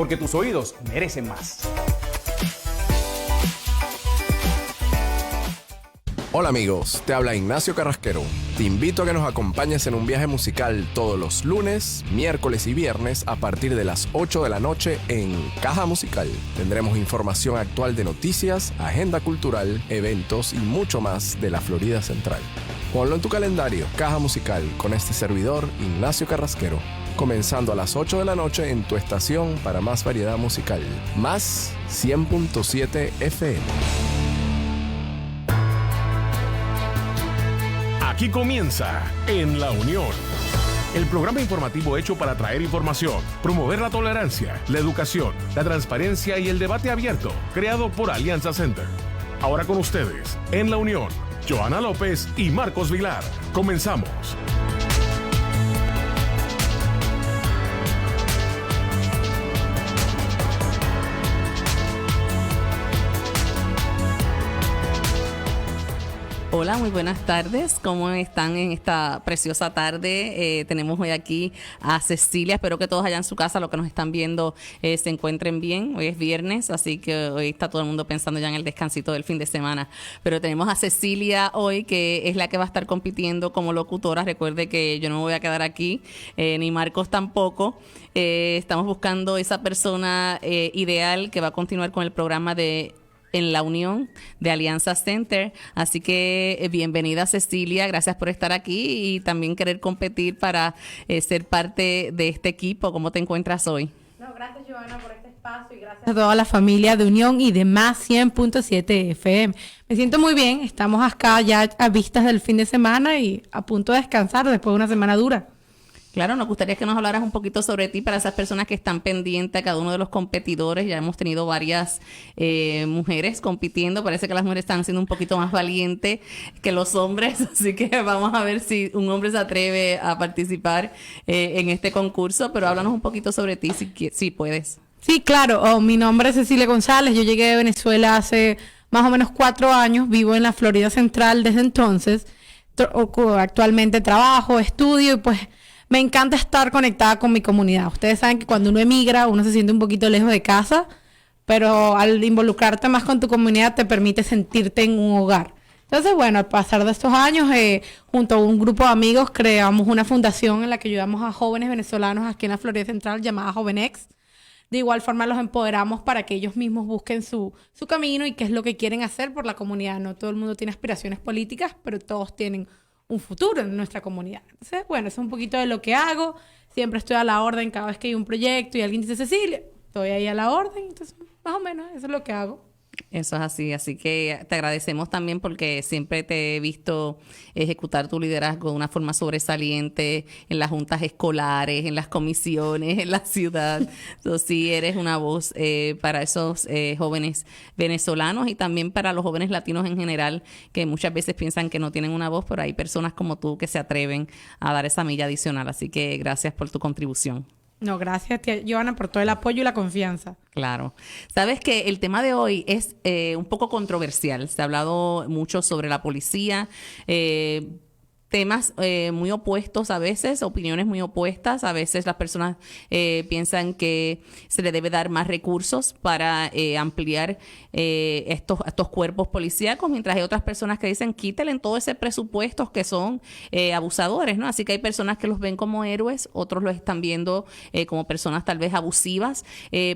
porque tus oídos merecen más. Hola amigos, te habla Ignacio Carrasquero. Te invito a que nos acompañes en un viaje musical todos los lunes, miércoles y viernes a partir de las 8 de la noche en Caja Musical. Tendremos información actual de noticias, agenda cultural, eventos y mucho más de la Florida Central. Ponlo en tu calendario, Caja Musical, con este servidor, Ignacio Carrasquero. Comenzando a las 8 de la noche en tu estación para más variedad musical. Más 100.7 FM. Aquí comienza En la Unión, el programa informativo hecho para traer información, promover la tolerancia, la educación, la transparencia y el debate abierto, creado por Alianza Center. Ahora con ustedes, En la Unión, Joana López y Marcos Vilar. Comenzamos. Hola, muy buenas tardes. ¿Cómo están en esta preciosa tarde? Tenemos hoy aquí a Cecilia. Espero que todos allá en su casa, los que nos están viendo, se encuentren bien. Hoy es viernes, así que hoy está todo el mundo pensando ya en el descansito del fin de semana. Pero tenemos a Cecilia hoy, que es la que va a estar compitiendo como locutora. Recuerde que yo no me voy a quedar aquí, ni Marcos tampoco. Estamos buscando esa persona ideal que va a continuar con el programa de En la Unión de Alianza Center. Así que bienvenida Cecilia, gracias por estar aquí y también querer competir para ser parte de este equipo. ¿Cómo te encuentras hoy? No, gracias Joana por este espacio y gracias a toda la familia de Unión y de Más 100.7 FM. Me siento muy bien, estamos acá ya a vistas del fin de semana y a punto de descansar después de una semana dura. Claro, nos gustaría que nos hablaras un poquito sobre ti para esas personas que están pendientes a cada uno de los competidores. Ya hemos tenido varias mujeres compitiendo. Parece que las mujeres están siendo un poquito más valientes que los hombres. Así que vamos a ver si un hombre se atreve a participar en este concurso. Pero háblanos un poquito sobre ti, si puedes. Sí, claro. Mi nombre es Cecilia González. Yo llegué de Venezuela hace más o menos 4 años. Vivo en la Florida Central desde entonces. Actualmente trabajo, estudio y pues me encanta estar conectada con mi comunidad. Ustedes saben que cuando uno emigra, uno se siente un poquito lejos de casa, pero al involucrarte más con tu comunidad te permite sentirte en un hogar. Entonces, bueno, al pasar de estos años, junto a un grupo de amigos, creamos una fundación en la que ayudamos a jóvenes venezolanos aquí en la Florida Central llamada Jovenex. De igual forma los empoderamos para que ellos mismos busquen su camino y qué es lo que quieren hacer por la comunidad. No todo el mundo tiene aspiraciones políticas, pero todos tienen un futuro en nuestra comunidad. Entonces, bueno, eso es un poquito de lo que hago. Siempre estoy a la orden cada vez que hay un proyecto y alguien dice Cecilia, estoy ahí a la orden. Entonces, más o menos, eso es lo que hago. Eso es así que te agradecemos también porque siempre te he visto ejecutar tu liderazgo de una forma sobresaliente en las juntas escolares, en las comisiones, en la ciudad. Entonces, sí, eres una voz para esos jóvenes venezolanos y también para los jóvenes latinos en general, que muchas veces piensan que no tienen una voz, pero hay personas como tú que se atreven a dar esa milla adicional. Así que gracias por tu contribución. No, gracias, tía Joana, por todo el apoyo y la confianza. Claro. Sabes que el tema de hoy es un poco controversial. Se ha hablado mucho sobre la policía, temas muy opuestos a veces, opiniones muy opuestas. A veces las personas piensan que se le debe dar más recursos para ampliar estos cuerpos policíacos, mientras hay otras personas que dicen quítale en todo ese presupuesto que son abusadores, ¿no? Así que hay personas que los ven como héroes, otros los están viendo como personas tal vez abusivas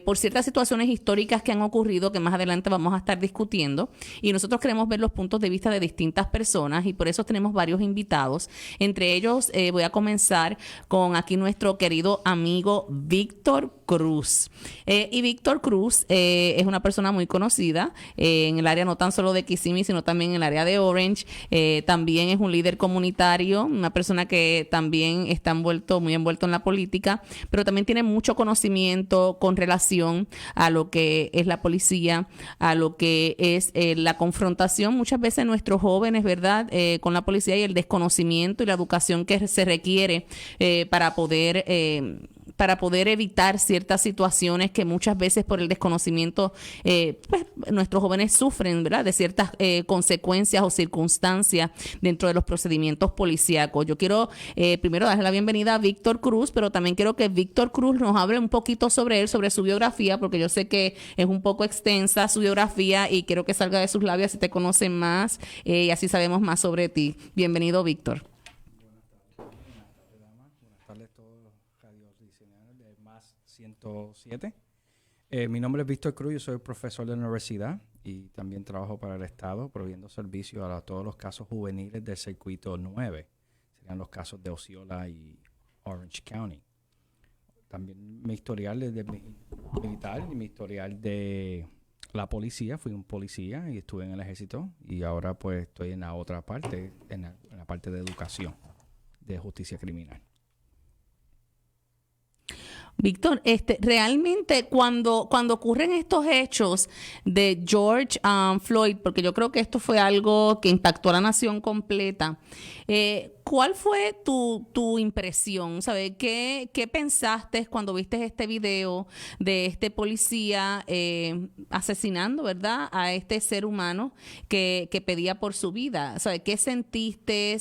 por ciertas situaciones históricas que han ocurrido que más adelante vamos a estar discutiendo, y nosotros queremos ver los puntos de vista de distintas personas y por eso tenemos varios invitados. Entre ellos voy a comenzar con aquí nuestro querido amigo Víctor Cruz. Y Víctor Cruz es una persona muy conocida en el área no tan solo de Kissimmee, sino también en el área de Orange. También es un líder comunitario, una persona que también está muy envuelto en la política, pero también tiene mucho conocimiento con relación a lo que es la policía, a lo que es la confrontación muchas veces nuestros jóvenes, ¿verdad? Con la policía y el desconocimiento y la educación que se requiere para poder para poder evitar ciertas situaciones que muchas veces por el desconocimiento pues, nuestros jóvenes sufren, ¿verdad? De ciertas consecuencias o circunstancias dentro de los procedimientos policíacos. Yo quiero primero darle la bienvenida a Víctor Cruz, pero también quiero que Víctor Cruz nos hable un poquito sobre él, sobre su biografía, porque yo sé que es un poco extensa su biografía y quiero que salga de sus labios si te conocen más y así sabemos más sobre ti. Bienvenido, Víctor. Buenas tardes a todos los radiodiseñadores de Más 107. Mi nombre es Víctor Cruz, yo soy profesor de la universidad y también trabajo para el Estado proveyendo servicios a todos los casos juveniles del circuito 9. Serían los casos de Osceola y Orange County. También mi historial desde militar y mi historial de la policía. Fui un policía y estuve en el ejército y ahora pues estoy en la otra parte, en la parte de educación, de justicia criminal. Víctor, realmente cuando ocurren estos hechos de George Floyd, porque yo creo que esto fue algo que impactó a la nación completa, ¿cuál fue tu impresión? ¿Sabes? ¿Qué pensaste cuando viste este video de este policía asesinando, ¿verdad?, a este ser humano que pedía por su vida? ¿Sabes? ¿Qué sentiste?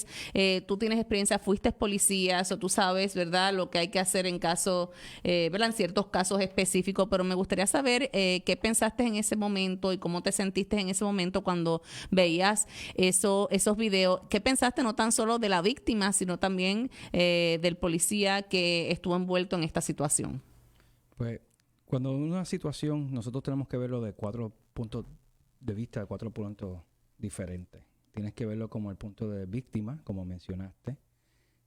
Tú tienes experiencia, fuiste policía, o tú sabes, ¿verdad?, lo que hay que hacer en caso, ¿verdad?, en ciertos casos específicos, pero me gustaría saber qué pensaste en ese momento y cómo te sentiste en ese momento cuando veías esos videos. ¿Qué pensaste no tan solo de la víctima, sino también del policía que estuvo envuelto en esta situación? Pues cuando en una situación nosotros tenemos que verlo de 4 puntos de vista, 4 puntos diferentes. Tienes que verlo como el punto de víctima, como mencionaste,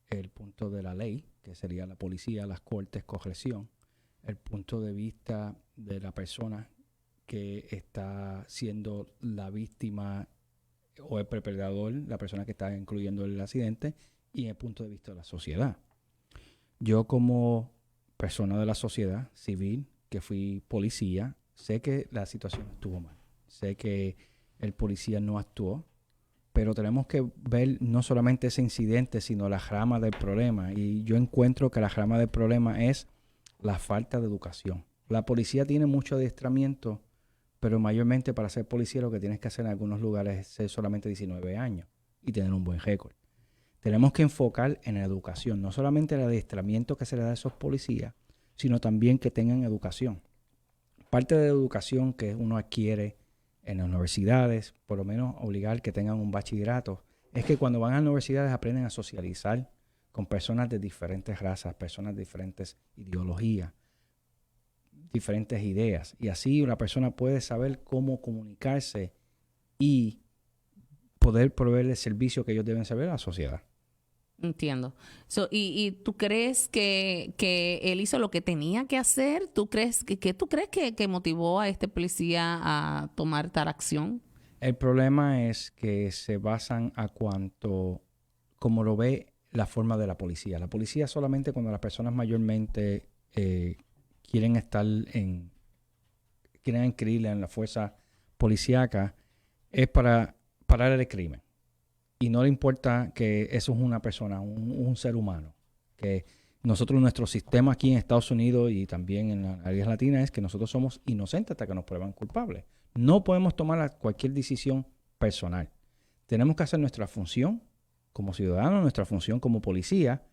el punto de la ley, que sería la policía, las cortes, corrección, el punto de vista de la persona que está siendo la víctima o el perpetrador, la persona que está incluyendo el accidente, y el punto de vista de la sociedad. Yo como persona de la sociedad civil, que fui policía, sé que la situación estuvo mal. Sé que el policía no actuó, pero tenemos que ver no solamente ese incidente, sino la rama del problema. Y yo encuentro que la rama del problema es la falta de educación. La policía tiene mucho adiestramiento, pero mayormente para ser policía lo que tienes que hacer en algunos lugares es ser solamente 19 años y tener un buen récord. Tenemos que enfocar en la educación, no solamente el adiestramiento que se le da a esos policías, sino también que tengan educación. Parte de la educación que uno adquiere en las universidades, por lo menos obligar que tengan un bachillerato, es que cuando van a las universidades aprenden a socializar con personas de diferentes razas, personas de diferentes ideologías, diferentes ideas. Y así una persona puede saber cómo comunicarse y poder proveer el servicio que ellos deben saber a la sociedad. Entiendo. ¿Y tú crees que él hizo lo que tenía que hacer? ¿Tú crees que motivó a este policía a tomar tal acción? El problema es que se basan a cuanto, como lo ve la forma de la policía. La policía solamente cuando las personas mayormente quieren inscribir en la fuerza policíaca es para parar el crimen. Y no le importa que eso es una persona, un ser humano. Que nosotros, nuestro sistema aquí en Estados Unidos y también en las áreas latinas es que nosotros somos inocentes hasta que nos prueban culpables. No podemos tomar cualquier decisión personal. Tenemos que hacer nuestra función como ciudadanos, nuestra función como policía,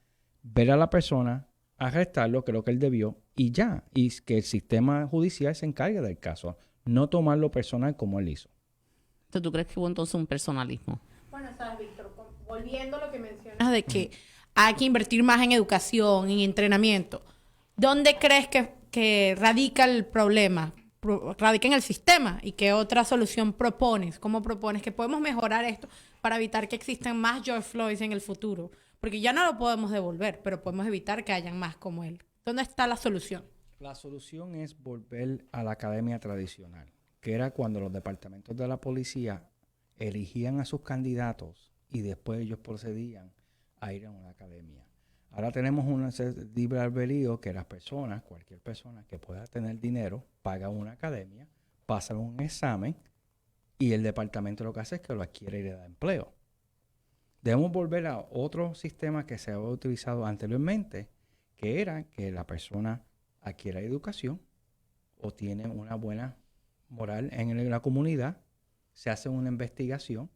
ver a la persona, arrestarlo, que es lo que él debió, y ya. Y que el sistema judicial se encargue del caso. No tomarlo personal como él hizo. Entonces, ¿tú crees que hubo entonces un personalismo? Bueno, sabes, Víctor, volviendo a lo que mencionas de que hay que invertir más en educación, en entrenamiento, ¿dónde crees que radica el problema? ¿Radica en el sistema? ¿Y qué otra solución propones? ¿Cómo propones que podemos mejorar esto para evitar que existan más George Floyd en el futuro? Porque ya no lo podemos devolver, pero podemos evitar que hayan más como él. ¿Dónde está la solución? La solución es volver a la academia tradicional, que era cuando los departamentos de la policía elegían a sus candidatos y después ellos procedían a ir a una academia. Ahora tenemos un libre albedrío que las personas, cualquier persona que pueda tener dinero, paga una academia, pasa un examen y el departamento lo que hace es que lo adquiere y le da empleo. Debemos volver a otro sistema que se había utilizado anteriormente, que era que la persona adquiera educación o tiene una buena moral en la comunidad, se hace una investigación,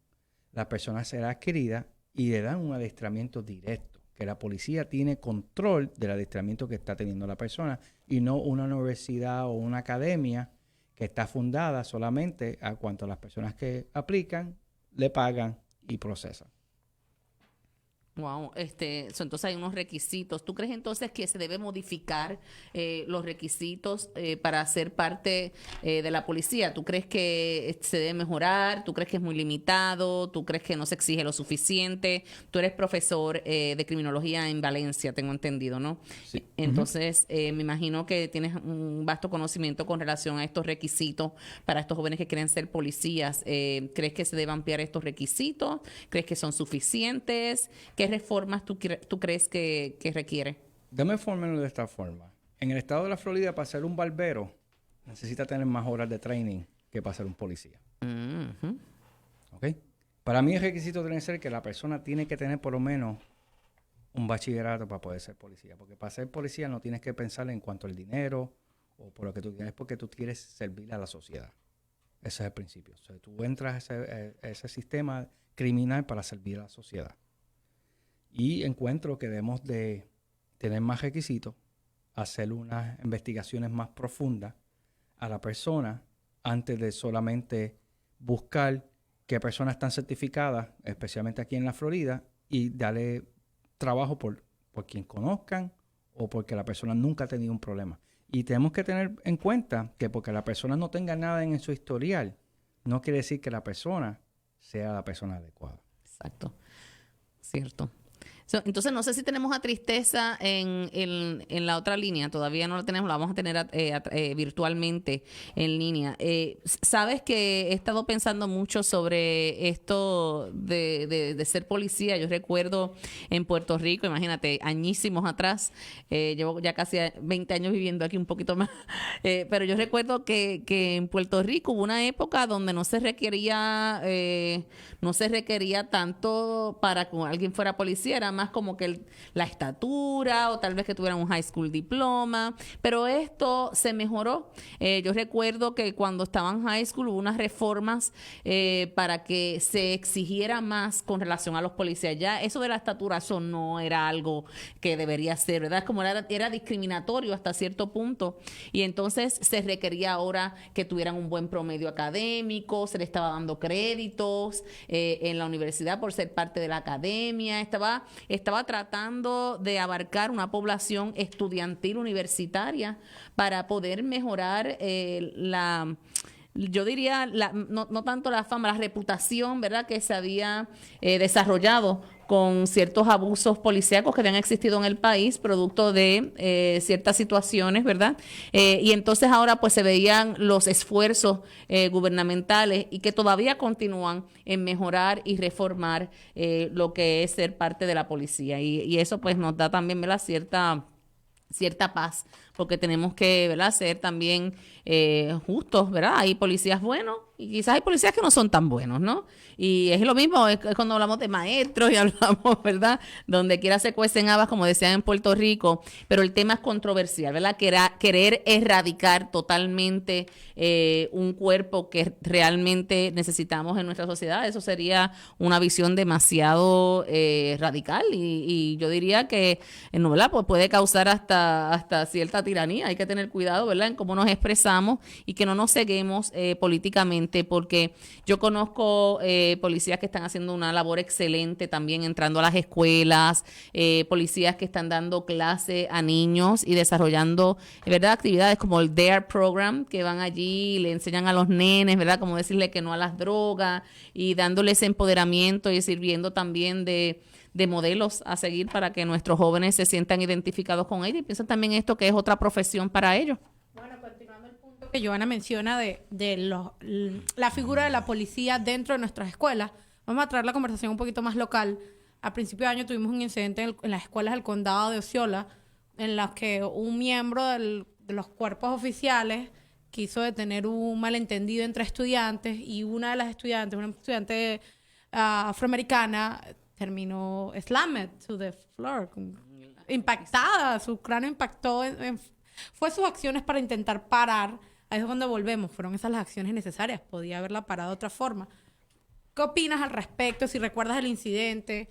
la persona será adquirida y le dan un adiestramiento directo, que la policía tiene control del adiestramiento que está teniendo la persona y no una universidad o una academia que está fundada solamente a cuanto a las personas que aplican, le pagan y procesan. Wow, entonces hay unos requisitos. ¿Tú crees entonces que se debe modificar los requisitos para ser parte de la policía? ¿Tú crees que se debe mejorar? ¿Tú crees que es muy limitado? ¿Tú crees que no se exige lo suficiente? Tú eres profesor de criminología en Valencia, tengo entendido, ¿no? Sí. Entonces, me imagino que tienes un vasto conocimiento con relación a estos requisitos para estos jóvenes que quieren ser policías. ¿Crees que se debe ampliar estos requisitos? ¿Crees que son suficientes? ¿Qué reformas tú crees que requiere? Déjame formarlo de esta forma. En el estado de la Florida, para ser un barbero, necesita tener más horas de training que para ser un policía. Uh-huh. ¿Ok? Para mí el requisito tiene que ser que la persona tiene que tener por lo menos un bachillerato para poder ser policía. Porque para ser policía no tienes que pensar en cuanto al dinero o por lo que tú quieres, porque tú quieres servir a la sociedad. Ese es el principio. O sea, tú entras a ese sistema criminal para servir a la sociedad. Y encuentro que debemos de tener más requisitos, hacer unas investigaciones más profundas a la persona antes de solamente buscar qué personas están certificadas, especialmente aquí en la Florida, y darle trabajo por quien conozcan o porque la persona nunca ha tenido un problema. Y tenemos que tener en cuenta que porque la persona no tenga nada en su historial, no quiere decir que la persona sea la persona adecuada. Exacto. Cierto. Entonces, no sé si tenemos a Tristeza en la otra línea. Todavía no la tenemos, la vamos a tener virtualmente en línea. Sabes que he estado pensando mucho sobre esto de ser policía. Yo recuerdo en Puerto Rico, imagínate, añísimos atrás, llevo ya casi 20 años viviendo aquí, un poquito más, pero yo recuerdo que en Puerto Rico hubo una época donde no se requería tanto para que alguien fuera policía, era más como que la estatura o tal vez que tuvieran un high school diploma, pero esto se mejoró. Yo recuerdo que cuando estaba en high school hubo unas reformas para que se exigiera más con relación a los policías. Ya eso de la estatura, eso no era algo que debería ser, ¿verdad? Como era discriminatorio hasta cierto punto, y entonces se requería ahora que tuvieran un buen promedio académico, se le estaba dando créditos en la universidad por ser parte de la academia, estaba tratando de abarcar una población estudiantil universitaria para poder mejorar yo diría, no tanto la fama, la reputación, ¿verdad?, que se había desarrollado con ciertos abusos policíacos que habían existido en el país, producto de ciertas situaciones, ¿verdad? Y entonces ahora pues se veían los esfuerzos gubernamentales y que todavía continúan en mejorar y reformar lo que es ser parte de la policía. Y eso pues nos da también, ¿verdad?, cierta paz, porque tenemos que, ¿verdad?, ser también justos, ¿verdad? Hay policías buenos y quizás hay policías que no son tan buenos, ¿no? Y es lo mismo, es cuando hablamos de maestros y hablamos, ¿verdad?, donde quiera se cuecen habas, como decían en Puerto Rico, pero el tema es controversial, ¿verdad? Querer erradicar totalmente un cuerpo que realmente necesitamos en nuestra sociedad, eso sería una visión demasiado radical y yo diría que, ¿no, verdad?, pues puede causar hasta cierta tiranía. Hay que tener cuidado, ¿verdad?, en cómo nos expresamos y que no nos ceguemos políticamente, porque yo conozco policías que están haciendo una labor excelente también entrando a las escuelas, policías que están dando clase a niños y desarrollando, ¿verdad?, actividades como el DARE program, que van allí y le enseñan a los nenes, ¿verdad?, como decirle que no a las drogas y dándoles empoderamiento y sirviendo también de modelos a seguir para que nuestros jóvenes se sientan identificados con ella y piensan también esto que es otra profesión para ellos. Bueno, continuando el punto que Johanna menciona de la figura de la policía dentro de nuestras escuelas, vamos a traer la conversación un poquito más local. A principio de año tuvimos un incidente en las escuelas del condado de Osceola, en las que un miembro de los cuerpos oficiales quiso detener un malentendido entre estudiantes y una de las estudiantes, una estudiante afroamericana, terminó slammed to the floor. impactada, su cráneo impactó, fue sus acciones para intentar parar. Ahí es cuando volvemos, fueron esas las acciones necesarias, podía haberla parado de otra forma. ¿Qué opinas al respecto? Si recuerdas el incidente.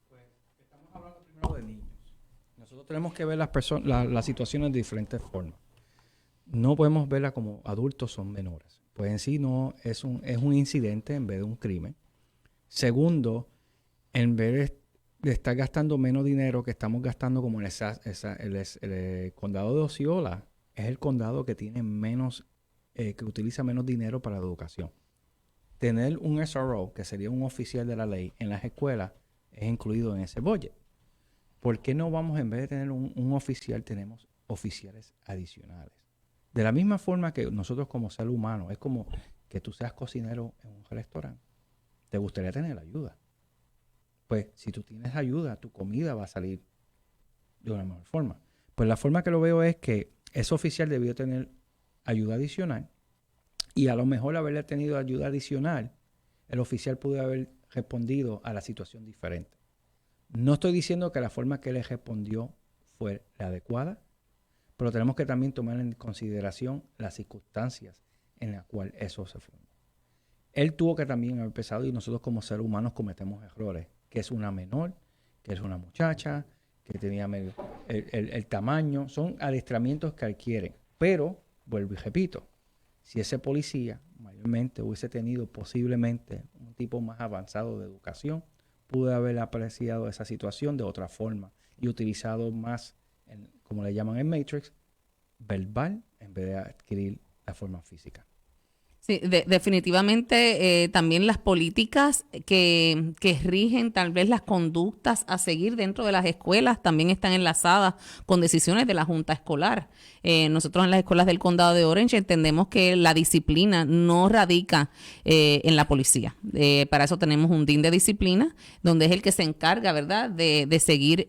Pues estamos hablando primero de niños. Nosotros tenemos que ver las situaciones de diferentes formas. No podemos verla como adultos son menores. Pues en sí no es un incidente en vez de un crimen. Segundo, en vez de estar gastando menos dinero que estamos gastando como el condado de Osceola, es el condado que tiene menos, que utiliza menos dinero para la educación. Tener un SRO, que sería un oficial de la ley, en las escuelas es incluido en ese budget. ¿Por qué no vamos, en vez de tener un oficial, tenemos oficiales adicionales? De la misma forma que nosotros como ser humano, es como que tú seas cocinero en un restaurante. Te gustaría tener ayuda. Pues si tú tienes ayuda, tu comida va a salir de una mejor forma. Pues la forma que lo veo es que ese oficial debió tener ayuda adicional y a lo mejor haberle tenido ayuda adicional, el oficial pudo haber respondido a la situación diferente. No estoy diciendo que la forma que él respondió fue la adecuada, pero tenemos que también tomar en consideración las circunstancias en las cuales eso se formó. Él tuvo que también haber pensado, y nosotros como seres humanos cometemos errores, que es una menor, que es una muchacha, que tenía el tamaño, son adiestramientos que adquieren. Pero, vuelvo y repito, si ese policía mayormente hubiese tenido posiblemente un tipo más avanzado de educación, pudo haber apreciado esa situación de otra forma y utilizado más, como le llaman en Matrix, verbal en vez de adquirir la forma física. Sí, definitivamente también las políticas que rigen tal vez las conductas a seguir dentro de las escuelas también están enlazadas con decisiones de la Junta Escolar. Nosotros en las escuelas del Condado de Orange entendemos que la disciplina no radica en la policía. Para eso tenemos un DIN de disciplina, donde es el que se encarga, ¿verdad?, de seguir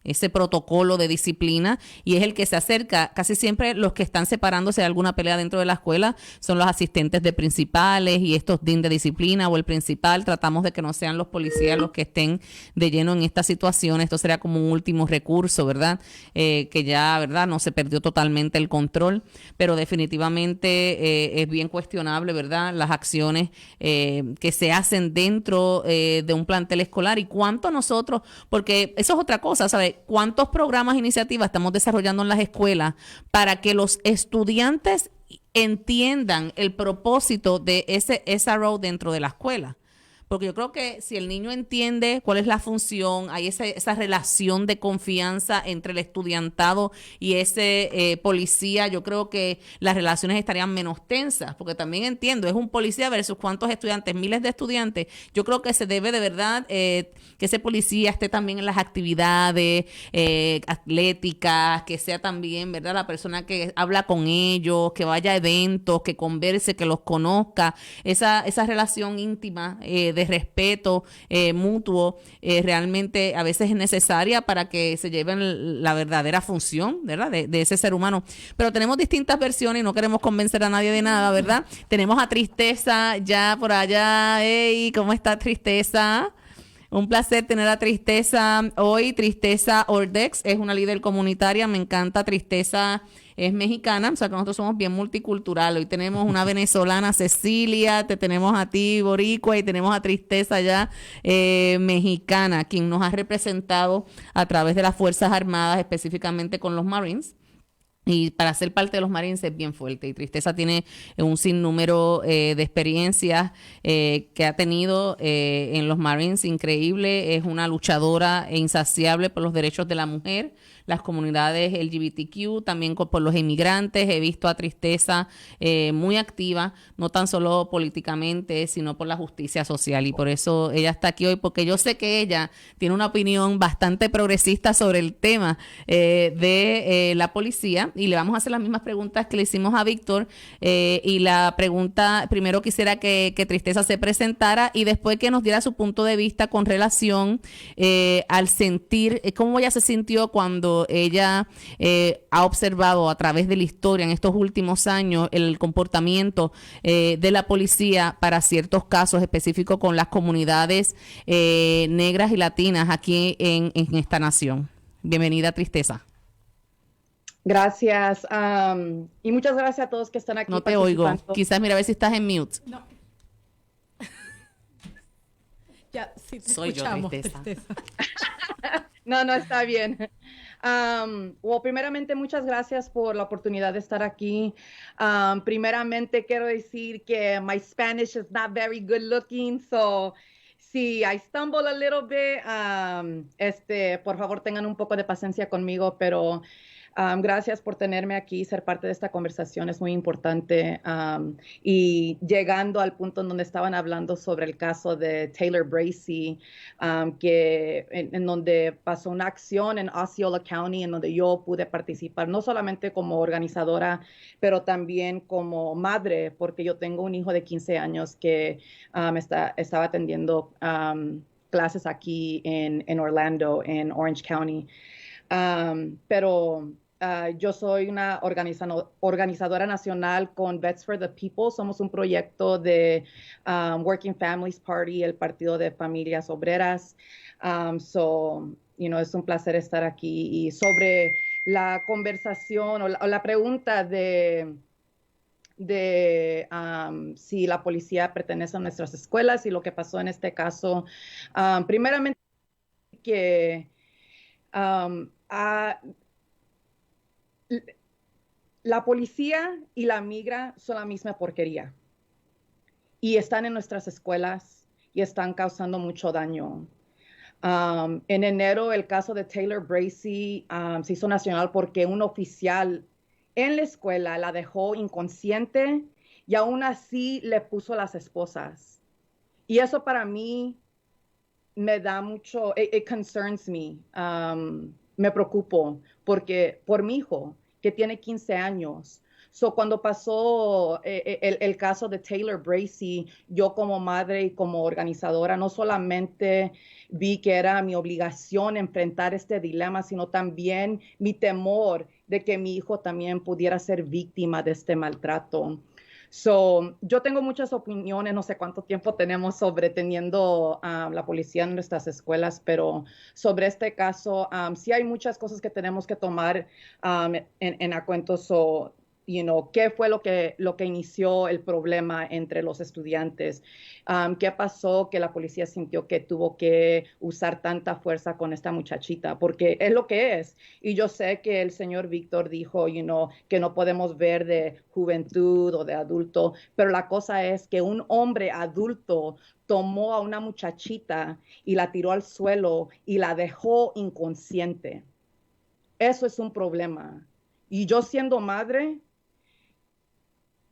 ese protocolo de disciplina y es el que se acerca. Casi siempre los que están separándose de alguna pelea dentro de la escuela son los asistentes de principales y estos DIN de disciplina o el principal. Tratamos de que no sean los policías los que estén de lleno en esta situación. Esto sería como un último recurso, ¿verdad? Que ya, ¿verdad? No se perdió totalmente el control, pero definitivamente es bien cuestionable, ¿verdad? Las acciones que se hacen dentro de un plantel escolar y cuánto nosotros, porque eso es otra cosa, ¿sabes? ¿Cuántos programas e iniciativas estamos desarrollando en las escuelas para que los estudiantes entiendan el propósito de ese SRO dentro de la escuela? Porque yo creo que si el niño entiende cuál es la función, hay esa relación de confianza entre el estudiantado y ese policía, yo creo que las relaciones estarían menos tensas, porque también entiendo, es un policía versus cuántos estudiantes, miles de estudiantes. Yo creo que se debe de verdad que ese policía esté también en las actividades atléticas, que sea también, ¿verdad?, la persona que habla con ellos, que vaya a eventos, que converse, que los conozca, esa relación íntima de respeto mutuo realmente a veces es necesaria para que se lleven la verdadera función, ¿verdad?, de ese ser humano. Pero tenemos distintas versiones y no queremos convencer a nadie de nada, ¿verdad? Tenemos a Tristeza ya por allá. Hey, ¿cómo está Tristeza? Un placer tener a Tristeza hoy. Tristeza Ordex es una líder comunitaria. Me encanta. Tristeza es mexicana, o sea que nosotros somos bien multicultural. Hoy tenemos una venezolana, Cecilia, te tenemos a ti, boricua, y tenemos a Tristeza ya mexicana, quien nos ha representado a través de las Fuerzas Armadas, específicamente con los Marines. Y para ser parte de los Marines es bien fuerte. Y Tristeza tiene un sinnúmero de experiencias que ha tenido en los Marines, increíble. Es una luchadora e insaciable por los derechos de la mujer, las comunidades LGBTQ, también por los inmigrantes. He visto a Tristeza muy activa, no tan solo políticamente, sino por la justicia social. Y por eso ella está aquí hoy, porque yo sé que ella tiene una opinión bastante progresista sobre el tema de la policía. Y le vamos a hacer las mismas preguntas que le hicimos a Víctor. Y la pregunta, primero quisiera que Tristeza se presentara y después que nos diera su punto de vista con relación al sentir, cómo ella se sintió cuando ella ha observado a través de la historia en estos últimos años el comportamiento de la policía para ciertos casos específicos con las comunidades negras y latinas aquí en esta nación. Bienvenida, Tristeza. Gracias. Y muchas gracias a todos que están aquí. No te oigo. participando. Quizás mira a ver si estás en mute. No. Ya, sí te Soy yo, escuchamos, Tristeza. No, está bien. Primeramente, muchas gracias por la oportunidad de estar aquí. Primeramente, quiero decir que my Spanish is not very good looking, so si I stumble a little bit, por favor tengan un poco de paciencia conmigo, pero gracias por tenerme aquí, ser parte de esta conversación es muy importante. Y llegando al punto en donde estaban hablando sobre el caso de Taylor Bracy, que en donde pasó una acción en Osceola County, en donde yo pude participar, no solamente como organizadora, pero también como madre, porque yo tengo un hijo de 15 años que estaba atendiendo clases aquí en Orlando, en Orange County. Pero yo soy una organizadora nacional con Vets for the People. Somos un proyecto de Working Families Party, el Partido de Familias Obreras. Es un placer estar aquí. Y sobre la conversación o la pregunta de si la policía pertenece a nuestras escuelas y lo que pasó en este caso, primeramente que la policía y la migra son la misma porquería y están en nuestras escuelas y están causando mucho daño. En enero el caso de Taylor Bracy se hizo nacional porque un oficial en la escuela la dejó inconsciente y aún así le puso las esposas. Y eso para mí me da mucho, it concerns me. Me preocupo por mi hijo, que tiene 15 años. Cuando pasó el caso de Taylor Bracy, yo como madre y como organizadora, no solamente vi que era mi obligación enfrentar este dilema, sino también mi temor de que mi hijo también pudiera ser víctima de este maltrato. Yo tengo muchas opiniones, no sé cuánto tiempo tenemos sobre teniendo la policía en nuestras escuelas, pero sobre este caso sí hay muchas cosas que tenemos que tomar en a cuento. ¿Qué fue lo que inició el problema entre los estudiantes? ¿Qué pasó que la policía sintió que tuvo que usar tanta fuerza con esta muchachita? Porque es lo que es. Y yo sé que el señor Víctor dijo, que no podemos ver de juventud o de adulto, pero la cosa es que un hombre adulto tomó a una muchachita y la tiró al suelo y la dejó inconsciente. Eso es un problema. Y yo siendo madre,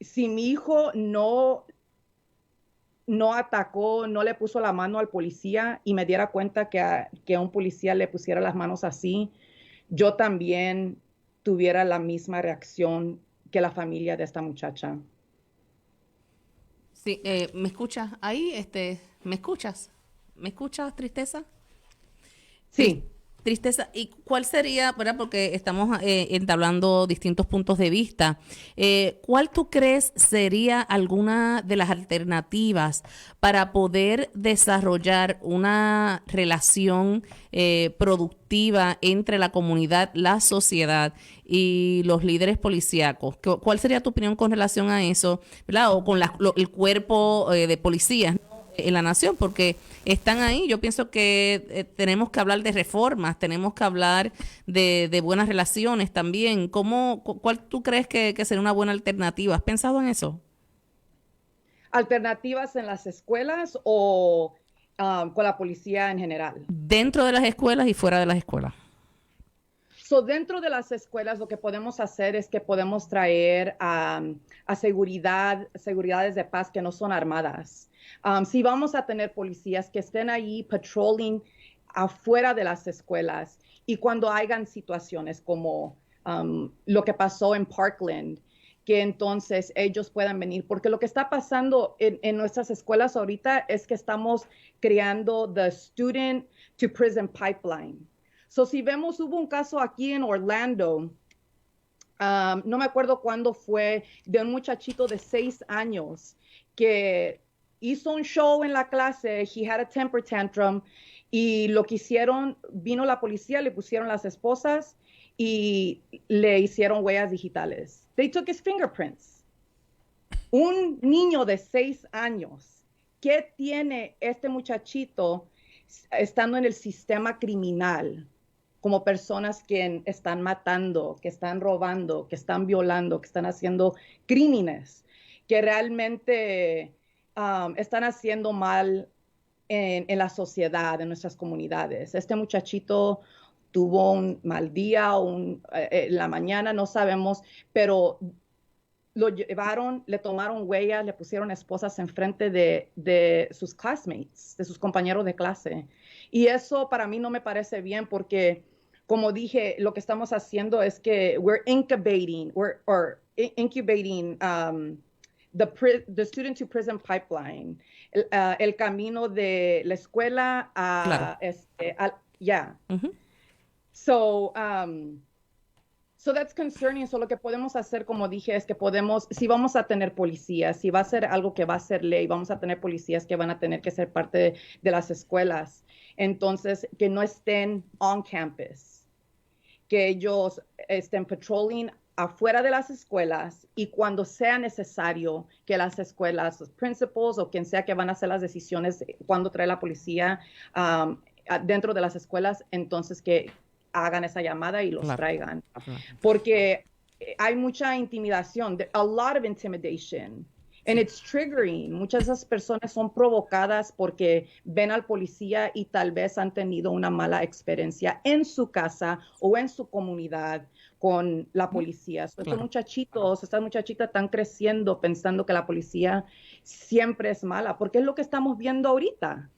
si mi hijo no atacó, no le puso la mano al policía y me diera cuenta que a un policía le pusiera las manos así, yo también tuviera la misma reacción que la familia de esta muchacha. Sí, ¿me escuchas ahí? ¿Me escuchas? ¿Me escuchas, Tristeza? Sí. Tristeza, ¿y cuál sería, verdad? Porque estamos entablando distintos puntos de vista. ¿Cuál tú crees sería alguna de las alternativas para poder desarrollar una relación productiva entre la comunidad, la sociedad y los líderes policíacos? ¿Cuál sería tu opinión con relación a eso, ¿verdad? O con el cuerpo de policías en la nación, porque están ahí. Yo pienso que tenemos que hablar de reformas, tenemos que hablar de buenas relaciones también. ¿Cuál tú crees que sería una buena alternativa? ¿Has pensado en eso? ¿Alternativas en las escuelas o con la policía en general? Dentro de las escuelas y fuera de las escuelas. Dentro de las escuelas lo que podemos hacer es que podemos traer a seguridades de paz que no son armadas. Si vamos a tener policías que estén ahí patrolling afuera de las escuelas y cuando hayan situaciones como lo que pasó en Parkland, que entonces ellos puedan venir, porque lo que está pasando en nuestras escuelas ahorita es que estamos creando the student to prison pipeline. Si vemos, hubo un caso aquí en Orlando, no me acuerdo cuándo fue, de un muchachito de 6 años que hizo un show en la clase, he had a temper tantrum, Y lo que hicieron, vino la policía, le pusieron las esposas y le hicieron huellas digitales. They took his fingerprints. Un niño de 6 años, ¿qué tiene este muchachito estando en el sistema criminal? Como personas que están matando, que están robando, que están violando, que están haciendo crímenes, que realmente están haciendo mal en la sociedad, en nuestras comunidades. Este muchachito tuvo un mal día en la mañana, no sabemos, pero lo llevaron, le tomaron huellas, le pusieron esposas enfrente de sus classmates, de sus compañeros de clase. Y eso para mí no me parece bien porque, como dije, lo que estamos haciendo es que we're incubating the student to prison pipeline, el camino de la escuela a So that's concerning. So lo que podemos hacer, como dije, es que si vamos a tener policías, si va a ser algo que va a ser ley, vamos a tener policías que van a tener que ser parte de las escuelas. Entonces, que no estén on campus, que ellos estén patrolling afuera de las escuelas y cuando sea necesario que las escuelas, los principals o quien sea que van a hacer las decisiones cuando trae la policía dentro de las escuelas, entonces que hagan esa llamada y los traigan. Porque hay mucha intimidación, a lot of intimidation. And it's triggering. Muchas de esas personas son provocadas porque ven al policía y tal vez han tenido una mala experiencia en su casa o en su comunidad con la policía. Estos muchachitos, estas muchachitas están creciendo pensando que la policía siempre es mala, porque es lo que estamos viendo ahorita.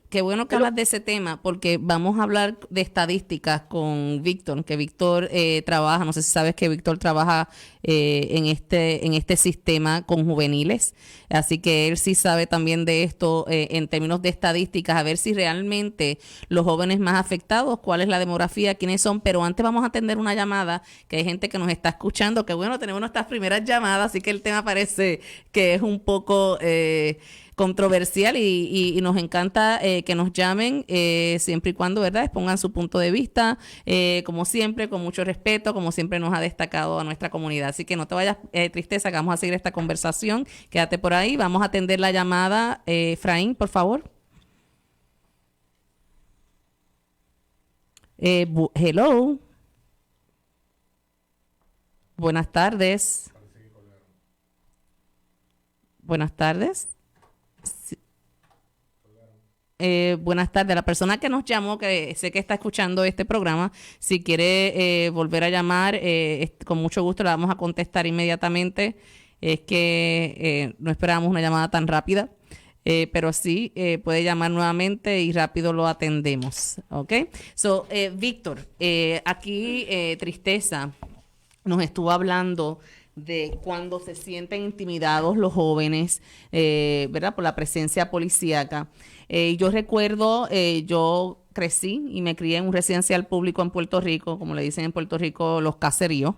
Qué bueno que hablas de ese tema, porque vamos a hablar de estadísticas con Víctor, que Víctor trabaja, no sé si sabes que Víctor trabaja en este sistema con juveniles, así que él sí sabe también de esto en términos de estadísticas, a ver si realmente los jóvenes más afectados, cuál es la demografía, quiénes son, pero antes vamos a atender una llamada, que hay gente que nos está escuchando, que bueno, tenemos nuestras primeras llamadas, así que el tema parece que es un poco controversial y nos encanta que nos llamen siempre y cuando, ¿verdad?, expongan su punto de vista, como siempre, con mucho respeto, como siempre nos ha destacado a nuestra comunidad. Así que no te vayas, Tristeza, que vamos a seguir esta conversación. Quédate por ahí. Vamos a atender la llamada. Efraín, por favor. Hello. Buenas tardes. Buenas tardes. Buenas tardes. La persona que nos llamó, que sé que está escuchando este programa, si quiere volver a llamar, con mucho gusto le vamos a contestar inmediatamente. Es que no esperábamos una llamada tan rápida, pero sí puede llamar nuevamente y rápido lo atendemos. ¿Ok? So, Víctor, aquí Tristeza nos estuvo hablando de cuando se sienten intimidados los jóvenes, ¿verdad?, por la presencia policíaca. Yo recuerdo, yo crecí y me crié en un residencial público en Puerto Rico, como le dicen en Puerto Rico, los caseríos.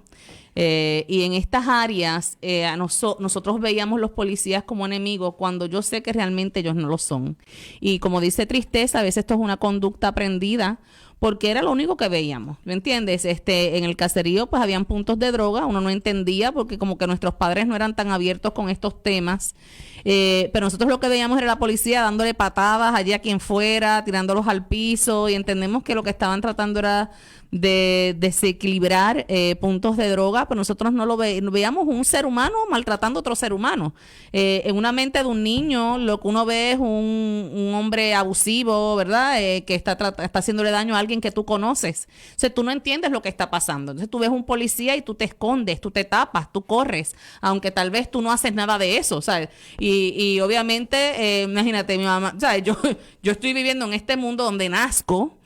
Y en estas áreas nosotros veíamos los policías como enemigos cuando yo sé que realmente ellos no lo son. Y como dice Tristeza, a veces esto es una conducta aprendida, porque era lo único que veíamos, ¿me entiendes? En el caserío pues habían puntos de droga, uno no entendía porque como que nuestros padres no eran tan abiertos con estos temas, pero nosotros lo que veíamos era la policía dándole patadas allí a quien fuera, tirándolos al piso, y entendemos que lo que estaban tratando era de desequilibrar puntos de droga, pero nosotros no lo veíamos un ser humano maltratando a otro ser humano. En una mente de un niño lo que uno ve es un hombre abusivo, ¿verdad? Que está haciéndole daño a alguien que tú conoces. O sea, tú no entiendes lo que está pasando. Entonces tú ves un policía y tú te escondes, tú te tapas, tú corres, aunque tal vez tú no haces nada de eso, ¿sabes? Y obviamente, imagínate, mi mamá, ¿sabes? Yo estoy viviendo en este mundo donde nazco,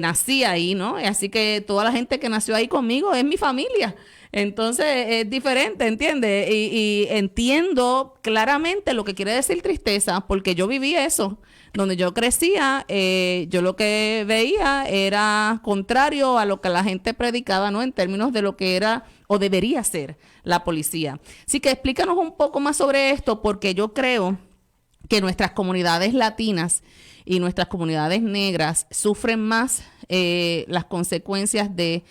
nací ahí, ¿no? Así que toda la gente que nació ahí conmigo es mi familia. Entonces es diferente, ¿entiendes? Y entiendo claramente lo que quiere decir Tristeza, porque yo viví eso. Donde yo crecía, yo lo que veía era contrario a lo que la gente predicaba, ¿no?, en términos de lo que era o debería ser la policía. Así que explícanos un poco más sobre esto, porque yo creo que nuestras comunidades latinas y nuestras comunidades negras sufren más las consecuencias de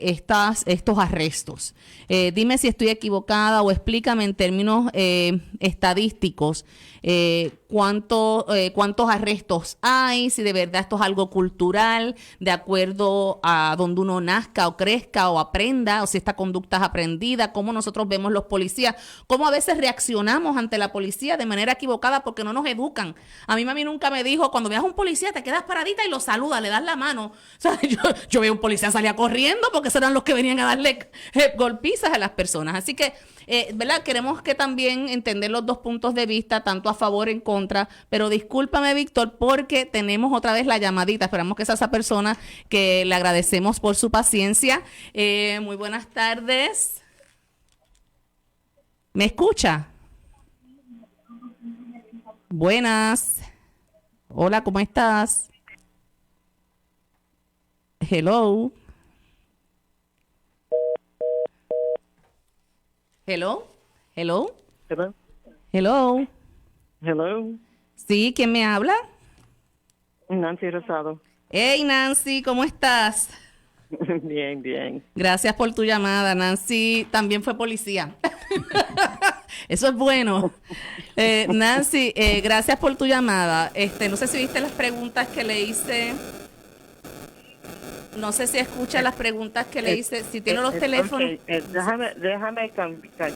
estos arrestos. Dime si estoy equivocada o explícame en términos estadísticos cuántos arrestos hay, si de verdad esto es algo cultural, de acuerdo a donde uno nazca o crezca o aprenda, o si esta conducta es aprendida, cómo nosotros vemos los policías, cómo a veces reaccionamos ante la policía de manera equivocada porque no nos educan. A mi mami nunca me dijo, cuando veas a un policía te quedas paradita y lo saludas, le das la mano. O sea, yo veo un policía salir corriendo porque esos eran los que venían a darle golpizas a las personas. Así que, ¿verdad? Queremos que también entender los dos puntos de vista, tanto a favor y en contra, pero discúlpame, Víctor, porque tenemos otra vez la llamadita. Esperamos que sea esa persona, que le agradecemos por su paciencia. Muy buenas tardes. ¿Me escucha? Buenas. Hola, ¿cómo estás? Hello. Hello. Hello. Hello. Hello. Hello. Sí, ¿quién me habla? Nancy Rosado. Hey, Nancy, ¿cómo estás? Bien, bien. Gracias por tu llamada. Nancy también fue policía. Eso es bueno. Nancy, gracias por tu llamada. No sé si viste las preguntas que le hice. No sé si escucha las preguntas que le hice. Si tiene los teléfonos. Okay. Déjame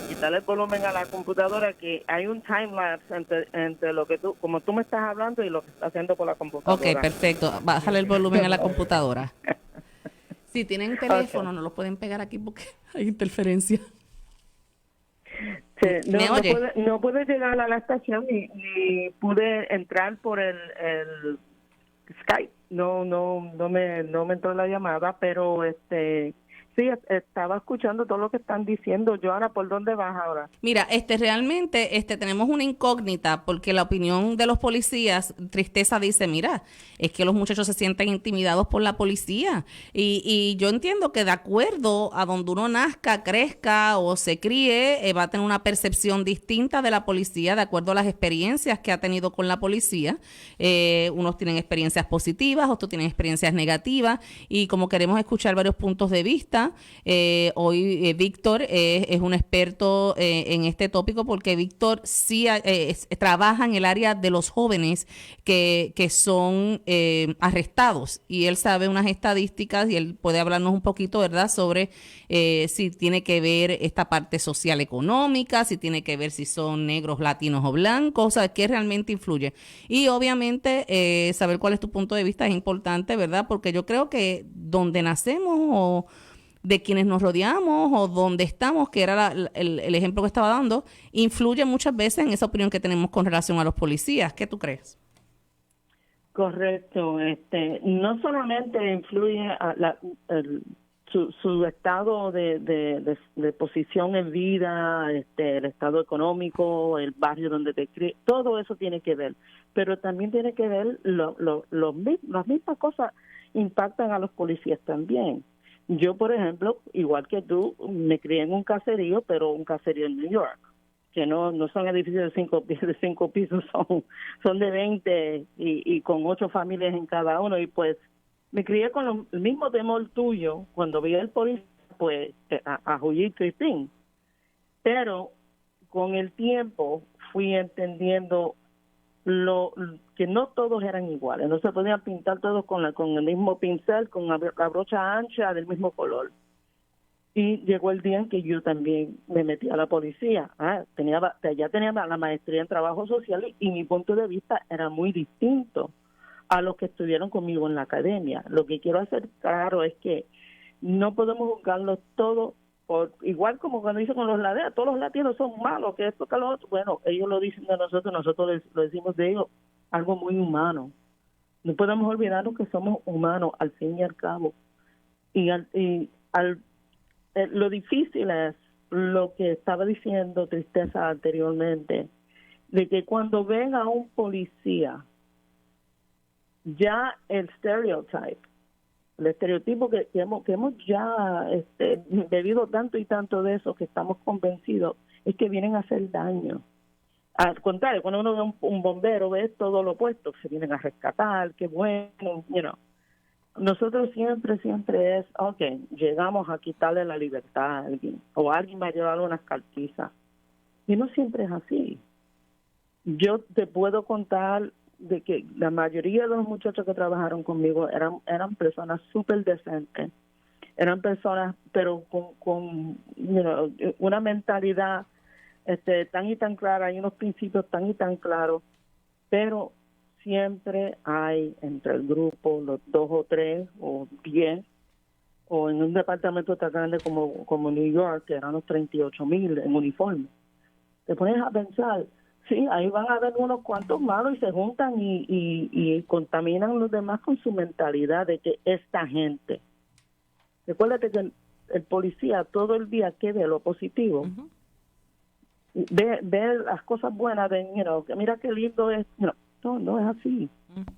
quitarle el volumen a la computadora, que hay un time lapse entre lo que como tú me estás hablando y lo que estás haciendo por la computadora. Ok, perfecto. Bájale el volumen a la computadora. Si tienen teléfono, no lo pueden pegar aquí porque hay interferencia. Sí, ¿Me oye? no pude llegar a la estación ni pude entrar por el Skype. No me entró la llamada, pero sí, estaba escuchando todo lo que están diciendo. Joana, ¿por dónde vas ahora? Mira, realmente tenemos una incógnita, porque la opinión de los policías, Tristeza dice, mira, es que los muchachos se sienten intimidados por la policía. Y yo entiendo que de acuerdo a donde uno nazca, crezca o se críe, va a tener una percepción distinta de la policía de acuerdo a las experiencias que ha tenido con la policía. Unos tienen experiencias positivas, otros tienen experiencias negativas, y como queremos escuchar varios puntos de vista, hoy Víctor es un experto en este tópico, porque Víctor sí trabaja en el área de los jóvenes que son arrestados, y él sabe unas estadísticas y él puede hablarnos un poquito, ¿verdad?, sobre si tiene que ver esta parte social económica, si tiene que ver si son negros, latinos o blancos, o sea, qué realmente influye. Y obviamente saber cuál es tu punto de vista es importante, ¿verdad?, porque yo creo que donde nacemos o de quienes nos rodeamos o donde estamos, que era el ejemplo que estaba dando, influye muchas veces en esa opinión que tenemos con relación a los policías. ¿Qué tú crees? Correcto. No solamente influye a su estado de posición en vida, el estado económico, el barrio donde te crías, todo eso tiene que ver, pero también tiene que ver las mismas cosas impactan a los policías también. Yo, por ejemplo, igual que tú, me crié en un caserío, pero un caserío en New York, que no son edificios de cinco pisos, son de 20 y con 8 familias en cada uno, y pues me crié con el mismo temor tuyo cuando veía el policía, pues a Jullito y Pin. Pero con el tiempo fui entendiendo que no todos eran iguales, no se podían pintar todos con el mismo pincel, con la brocha ancha del mismo color. Y llegó el día en que yo también me metí a la policía. Ya tenía la maestría en trabajo social y mi punto de vista era muy distinto a los que estuvieron conmigo en la academia. Lo que quiero hacer claro es que no podemos juzgarlos todos igual como cuando dicen con los latinos, todos los latinos son malos, que esto, que lo otro. Bueno, ellos lo dicen de nosotros lo decimos de ellos, algo muy humano. No podemos olvidarnos que somos humanos al fin y al cabo. Lo difícil es lo que estaba diciendo Tristeza anteriormente, de que cuando ven a un policía, ya el estereotipo que hemos ya bebido tanto y tanto de eso, que estamos convencidos, es que vienen a hacer daño. Al contrario, cuando uno ve un bombero, ve todo lo opuesto, se vienen a rescatar, qué bueno, Nosotros siempre es, llegamos a quitarle la libertad a alguien, o alguien va a llevarle unas cartizas. Y no siempre es así. Yo te puedo contar de que la mayoría de los muchachos que trabajaron conmigo eran personas súper decentes, eran personas, pero con una mentalidad tan y tan clara, y unos principios tan y tan claros, pero siempre hay entre el grupo los 2 o 3 o 10, o en un departamento tan grande como New York, que eran los 38,000 en uniforme. Te pones a pensar, sí, ahí van a haber unos cuantos malos y se juntan y contaminan a los demás con su mentalidad de que esta gente. Recuérdate que el policía todo el día que ve lo positivo, ve las cosas buenas, que mira qué lindo es. No es así.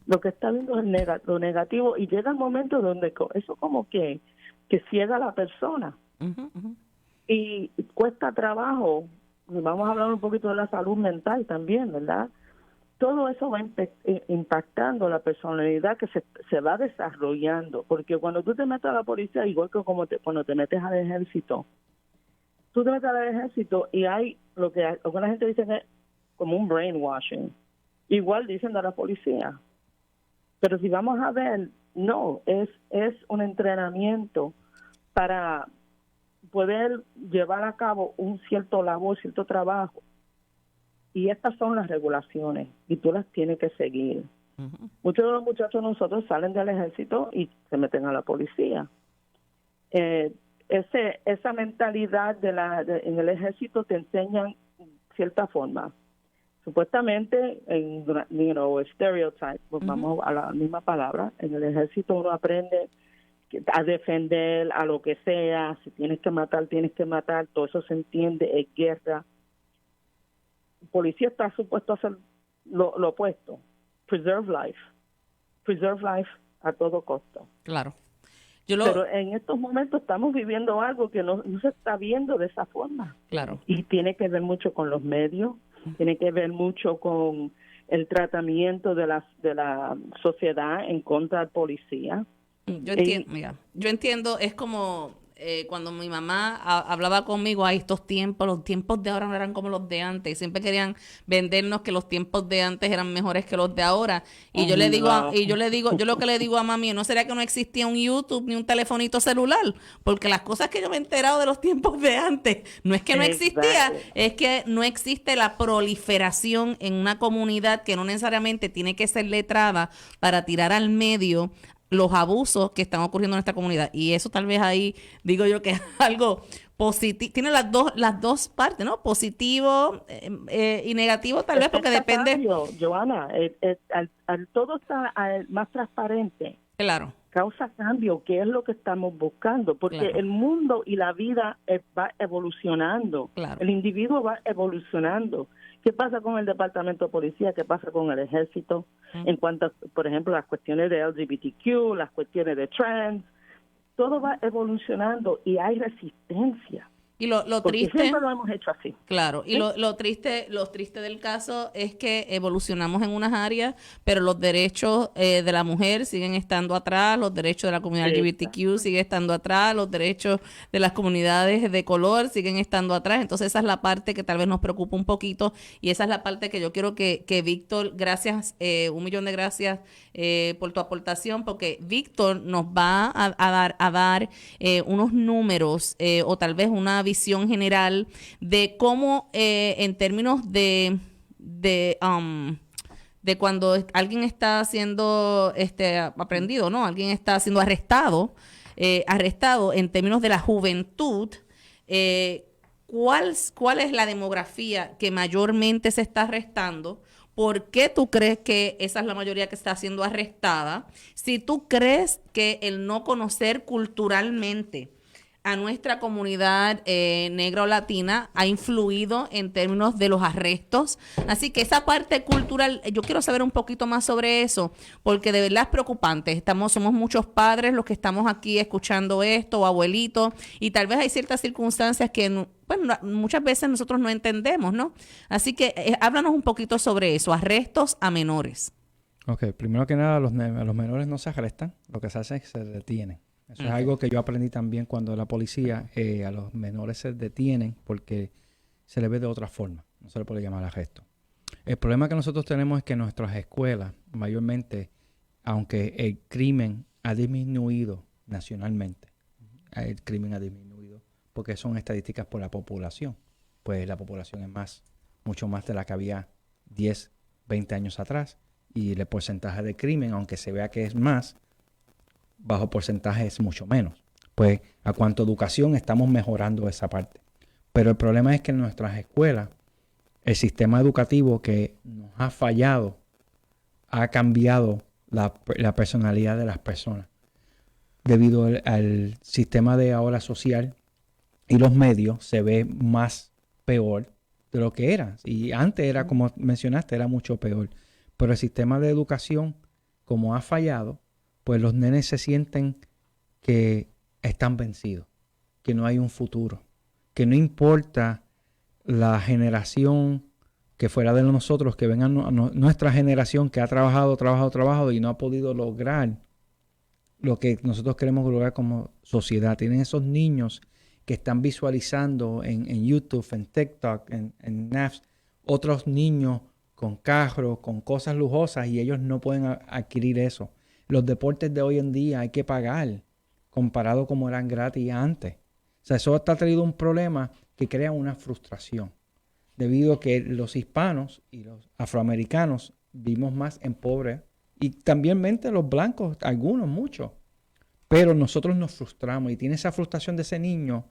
Lo que está viendo es lo negativo, y llega el momento donde eso como que ciega a la persona. Y cuesta trabajo. Vamos a hablar un poquito de la salud mental también, ¿verdad? Todo eso va impactando la personalidad que se va desarrollando, porque cuando tú te metes a la policía, igual que cuando te metes al ejército, tú te metes al ejército y hay lo que alguna gente dice que es como un brainwashing. Igual dicen de la policía. Pero si vamos a ver, no, es un entrenamiento para poder llevar a cabo un cierto labor, cierto trabajo. Y estas son las regulaciones y tú las tienes que seguir. Muchos de los muchachos de nosotros salen del ejército y se meten a la policía. Esa mentalidad en el ejército te enseñan cierta forma. Supuestamente, stereotype, pues vamos a la misma palabra, en el ejército uno aprende a defender a lo que sea, si tienes que matar, todo eso se entiende, es guerra. El policía está supuesto a hacer lo opuesto, preserve life a todo costo. Claro. Pero en estos momentos estamos viviendo algo que no se está viendo de esa forma. Claro. Y tiene que ver mucho con los medios, tiene que ver mucho con el tratamiento de la sociedad en contra del policía. Yo entiendo, es como cuando mi mamá hablaba conmigo, estos tiempos, los tiempos de ahora no eran como los de antes, siempre querían vendernos que los tiempos de antes eran mejores que los de ahora, y yo lo que le digo a mami, no sería que no existía un YouTube ni un telefonito celular, porque las cosas que yo me he enterado de los tiempos de antes, no es que no existía, es que no existe la proliferación en una comunidad que no necesariamente tiene que ser letrada para tirar al medio los abusos que están ocurriendo en esta comunidad. Y eso tal vez ahí digo yo que es algo positivo. Tiene las dos partes, ¿no? Positivo y negativo tal vez, porque depende. Cambio, Joana, al todo está más transparente. Claro. Causa cambio, que es lo que estamos buscando, porque el mundo y la vida va evolucionando. Claro. El individuo va evolucionando. ¿Qué pasa con el departamento de policía? ¿Qué pasa con el ejército? En cuanto, por ejemplo, las cuestiones de LGBTQ, las cuestiones de trans, todo va evolucionando y hay resistencia. Y lo triste, siempre lo hemos hecho así. Claro, y lo triste del caso es que evolucionamos en unas áreas, pero los derechos de la mujer siguen estando atrás, los derechos de la comunidad LGBTQ siguen estando atrás, los derechos de las comunidades de color siguen estando atrás. Entonces esa es la parte que tal vez nos preocupa un poquito, y esa es la parte que yo quiero que Víctor, gracias, 1,000,000 de gracias por tu aportación, porque Víctor nos va a dar unos números o tal vez una visión general de cómo en términos de cuando alguien está siendo aprendido, ¿no? Alguien está siendo arrestado en términos de la juventud, ¿cuál es la demografía que mayormente se está arrestando? ¿Por qué tú crees que esa es la mayoría que está siendo arrestada? Si tú crees que el no conocer culturalmente a nuestra comunidad negra o latina ha influido en términos de los arrestos. Así que esa parte cultural, yo quiero saber un poquito más sobre eso, porque de verdad es preocupante. Somos muchos padres los que estamos aquí escuchando esto, o abuelitos, y tal vez hay ciertas circunstancias que muchas veces nosotros no entendemos, ¿no? Así que háblanos un poquito sobre eso, arrestos a menores. Ok, primero que nada, a los menores no se arrestan, lo que se hace es que se detienen. Eso es algo que yo aprendí también cuando la policía, a los menores se detienen porque se les ve de otra forma, no se le puede llamar arresto. El problema que nosotros tenemos es que en nuestras escuelas, mayormente, aunque el crimen ha disminuido nacionalmente, el crimen ha disminuido porque son estadísticas por la población, pues la población es mucho más de la que había 10, 20 años atrás, y el porcentaje de crimen, aunque se vea que es más, bajo porcentaje es mucho menos. Pues a cuanto a educación estamos mejorando esa parte. Pero el problema es que en nuestras escuelas el sistema educativo que nos ha fallado ha cambiado la personalidad de las personas. Debido al sistema de ahora social y los medios se ve más peor de lo que era. Y antes era, como mencionaste, era mucho peor. Pero el sistema de educación, como ha fallado, pues los nenes se sienten que están vencidos, que no hay un futuro, que no importa la generación que fuera de nosotros, que venga nuestra generación que ha trabajado y no ha podido lograr lo que nosotros queremos lograr como sociedad. Tienen esos niños que están visualizando en YouTube, en TikTok, en Snaps, otros niños con carros, con cosas lujosas, y ellos no pueden adquirir eso. Los deportes de hoy en día hay que pagar comparado como eran gratis antes. O sea, eso está traído un problema que crea una frustración. Debido a que los hispanos y los afroamericanos vivimos más en pobreza, y también los blancos, algunos, muchos. Pero nosotros nos frustramos, y tiene esa frustración de ese niño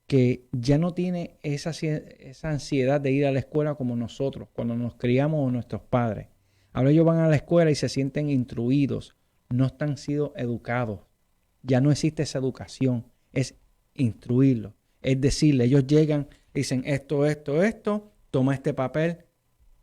que ya no tiene esa ansiedad de ir a la escuela como nosotros, cuando nos criamos o nuestros padres. Ahora ellos van a la escuela y se sienten instruidos, no están siendo educados. Ya no existe esa educación, es instruirlos. Es decirle, ellos llegan, dicen esto, toma este papel,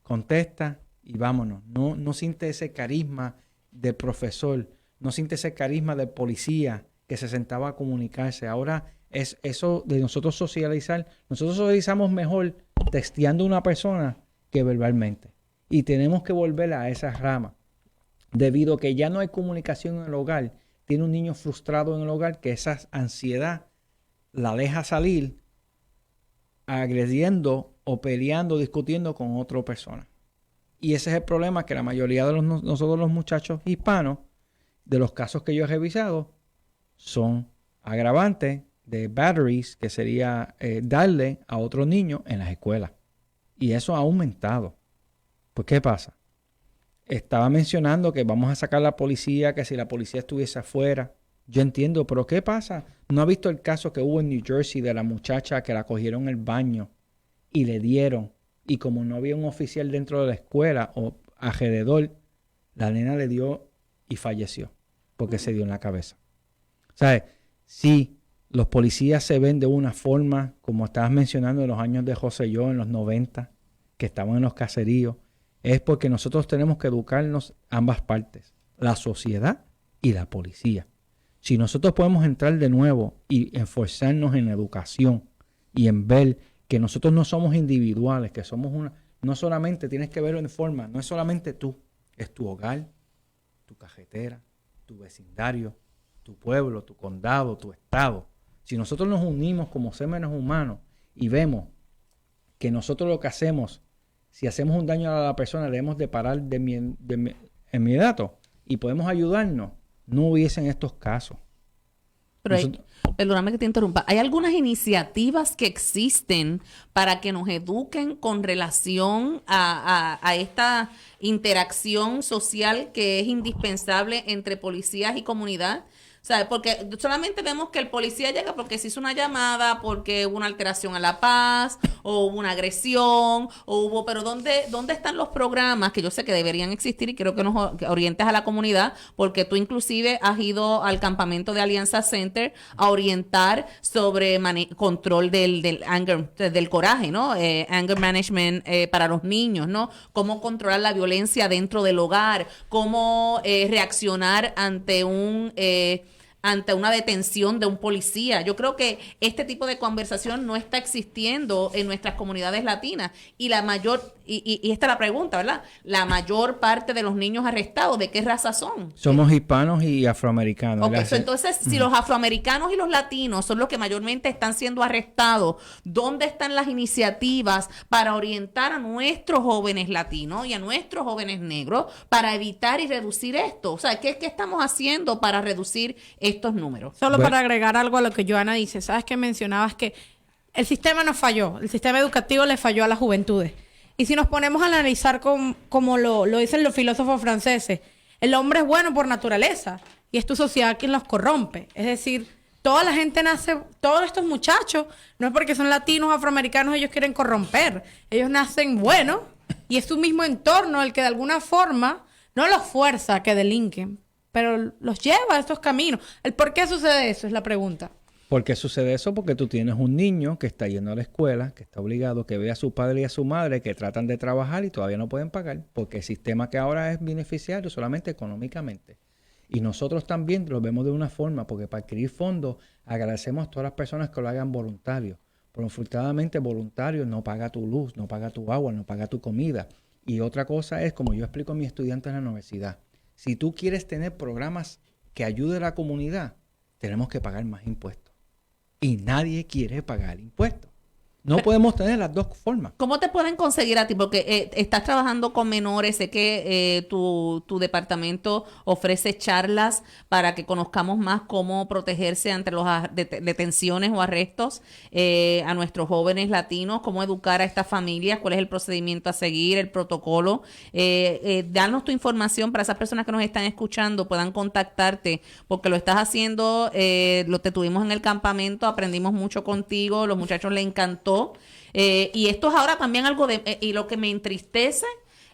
contesta y vámonos. No siente ese carisma del profesor, no siente ese carisma del policía que se sentaba a comunicarse. Ahora es eso de nosotros socializar. Nosotros socializamos mejor texteando a una persona que verbalmente. Y tenemos que volver a esa rama. Debido a que ya no hay comunicación en el hogar, tiene un niño frustrado en el hogar que esa ansiedad la deja salir agrediendo o peleando, discutiendo con otra persona. Y ese es el problema, que la mayoría de nosotros los muchachos hispanos, de los casos que yo he revisado, son agravantes de batteries, que sería darle a otros niños en las escuelas. Y eso ha aumentado. Pues, ¿qué pasa? Estaba mencionando que vamos a sacar la policía, que si la policía estuviese afuera. Yo entiendo, pero ¿qué pasa? ¿No ha visto el caso que hubo en New Jersey de la muchacha que la cogieron en el baño y le dieron? Y como no había un oficial dentro de la escuela o alrededor, la nena le dio y falleció porque se dio en la cabeza. ¿Sabes? Sí, los policías se ven de una forma, como estabas mencionando, en los años de José y yo, en los 90, que estaban en los caseríos. Es porque nosotros tenemos que educarnos ambas partes, la sociedad y la policía. Si nosotros podemos entrar de nuevo y esforzarnos en educación y en ver que nosotros no somos individuales, que somos no solamente tienes que verlo en forma, no es solamente tú, es tu hogar, tu carretera, tu vecindario, tu pueblo, tu condado, tu estado. Si nosotros nos unimos como seres humanos y vemos que nosotros lo que hacemos, si hacemos un daño a la persona, debemos de parar de inmediato y podemos ayudarnos, no hubiesen estos casos. Pero perdóname que te interrumpa, ¿hay algunas iniciativas que existen para que nos eduquen con relación a esta interacción social que es indispensable entre policías y comunidad? O sea, porque solamente vemos que el policía llega porque se hizo una llamada, porque hubo una alteración a la paz, o hubo una agresión, pero ¿dónde están los programas que yo sé que deberían existir y quiero que nos orientes a la comunidad? Porque tú inclusive has ido al campamento de Alianza Center a orientar sobre control del anger, del coraje, ¿no? Anger management para los niños, ¿no? Cómo controlar la violencia dentro del hogar, cómo reaccionar ante una detención de un policía. Yo creo que este tipo de conversación no está existiendo en nuestras comunidades latinas y y esta es la pregunta, ¿verdad? La mayor parte de los niños arrestados, ¿de qué raza son? Somos hispanos y afroamericanos. Okay, entonces, si los afroamericanos y los latinos son los que mayormente están siendo arrestados, ¿dónde están las iniciativas para orientar a nuestros jóvenes latinos y a nuestros jóvenes negros para evitar y reducir esto? O sea, ¿qué estamos haciendo para reducir estos números? Solo para agregar algo a lo que Johanna dice, sabes que mencionabas que el sistema nos falló, el sistema educativo le falló a las juventudes. Y si nos ponemos a analizar como lo dicen los filósofos franceses, el hombre es bueno por naturaleza y es tu sociedad quien los corrompe. Es decir, toda la gente nace, todos estos muchachos, no es porque son latinos, afroamericanos, ellos quieren corromper. Ellos nacen buenos y es su mismo entorno el que de alguna forma no los fuerza a que delinquen, pero los lleva a estos caminos. ¿El por qué sucede eso? Es la pregunta. ¿Por qué sucede eso? Porque tú tienes un niño que está yendo a la escuela, que está obligado, que ve a su padre y a su madre que tratan de trabajar y todavía no pueden pagar, porque el sistema que ahora es beneficiario solamente económicamente. Y nosotros también lo vemos de una forma, porque para adquirir fondos agradecemos a todas las personas que lo hagan voluntario. Pero frustrosamente voluntario no paga tu luz, no paga tu agua, no paga tu comida. Y otra cosa es, como yo explico a mis estudiantes en la universidad, si tú quieres tener programas que ayuden a la comunidad, tenemos que pagar más impuestos. Y nadie quiere pagar impuestos. No podemos tener las dos formas. ¿Cómo te pueden conseguir a ti? Porque estás trabajando con menores, sé que tu departamento ofrece charlas para que conozcamos más cómo protegerse ante las detenciones o arrestos a nuestros jóvenes latinos, cómo educar a estas familias, cuál es el procedimiento a seguir, el protocolo. Danos tu información para esas personas que nos están escuchando, puedan contactarte, porque lo estás haciendo, te tuvimos en el campamento, aprendimos mucho contigo, los muchachos les encantó. Y esto es ahora también algo y lo que me entristece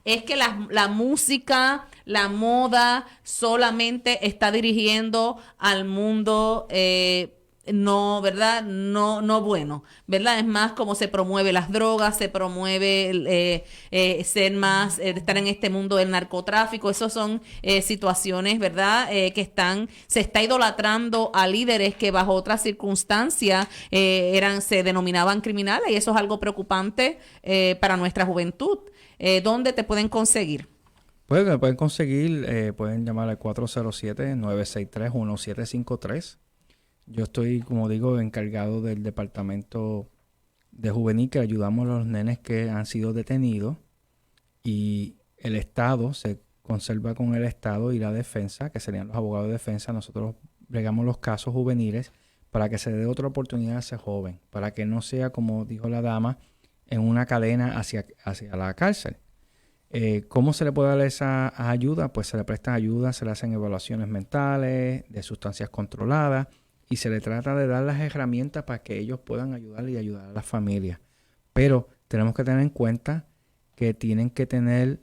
es que la música, la moda solamente está dirigiendo al mundo no, ¿verdad? No bueno, ¿verdad? Es más como se promueve las drogas, se promueve estar en este mundo del narcotráfico. Esas son situaciones, ¿verdad? Se está idolatrando a líderes que bajo otras circunstancias se denominaban criminales, y eso es algo preocupante para nuestra juventud. ¿Dónde te pueden conseguir? Pues me pueden conseguir, pueden llamar al 407-963-1753. Yo estoy, como digo, encargado del departamento de juvenil, que ayudamos a los nenes que han sido detenidos, y el Estado se conserva con el Estado y la defensa, que serían los abogados de defensa. Nosotros bregamos los casos juveniles para que se dé otra oportunidad a ese joven, para que no sea, como dijo la dama, en una cadena hacia la cárcel. ¿Cómo se le puede dar esa ayuda? Pues se le presta ayuda, se le hacen evaluaciones mentales de sustancias controladas, y se le trata de dar las herramientas para que ellos puedan ayudar y ayudar a las familias. Pero tenemos que tener en cuenta que tienen que tener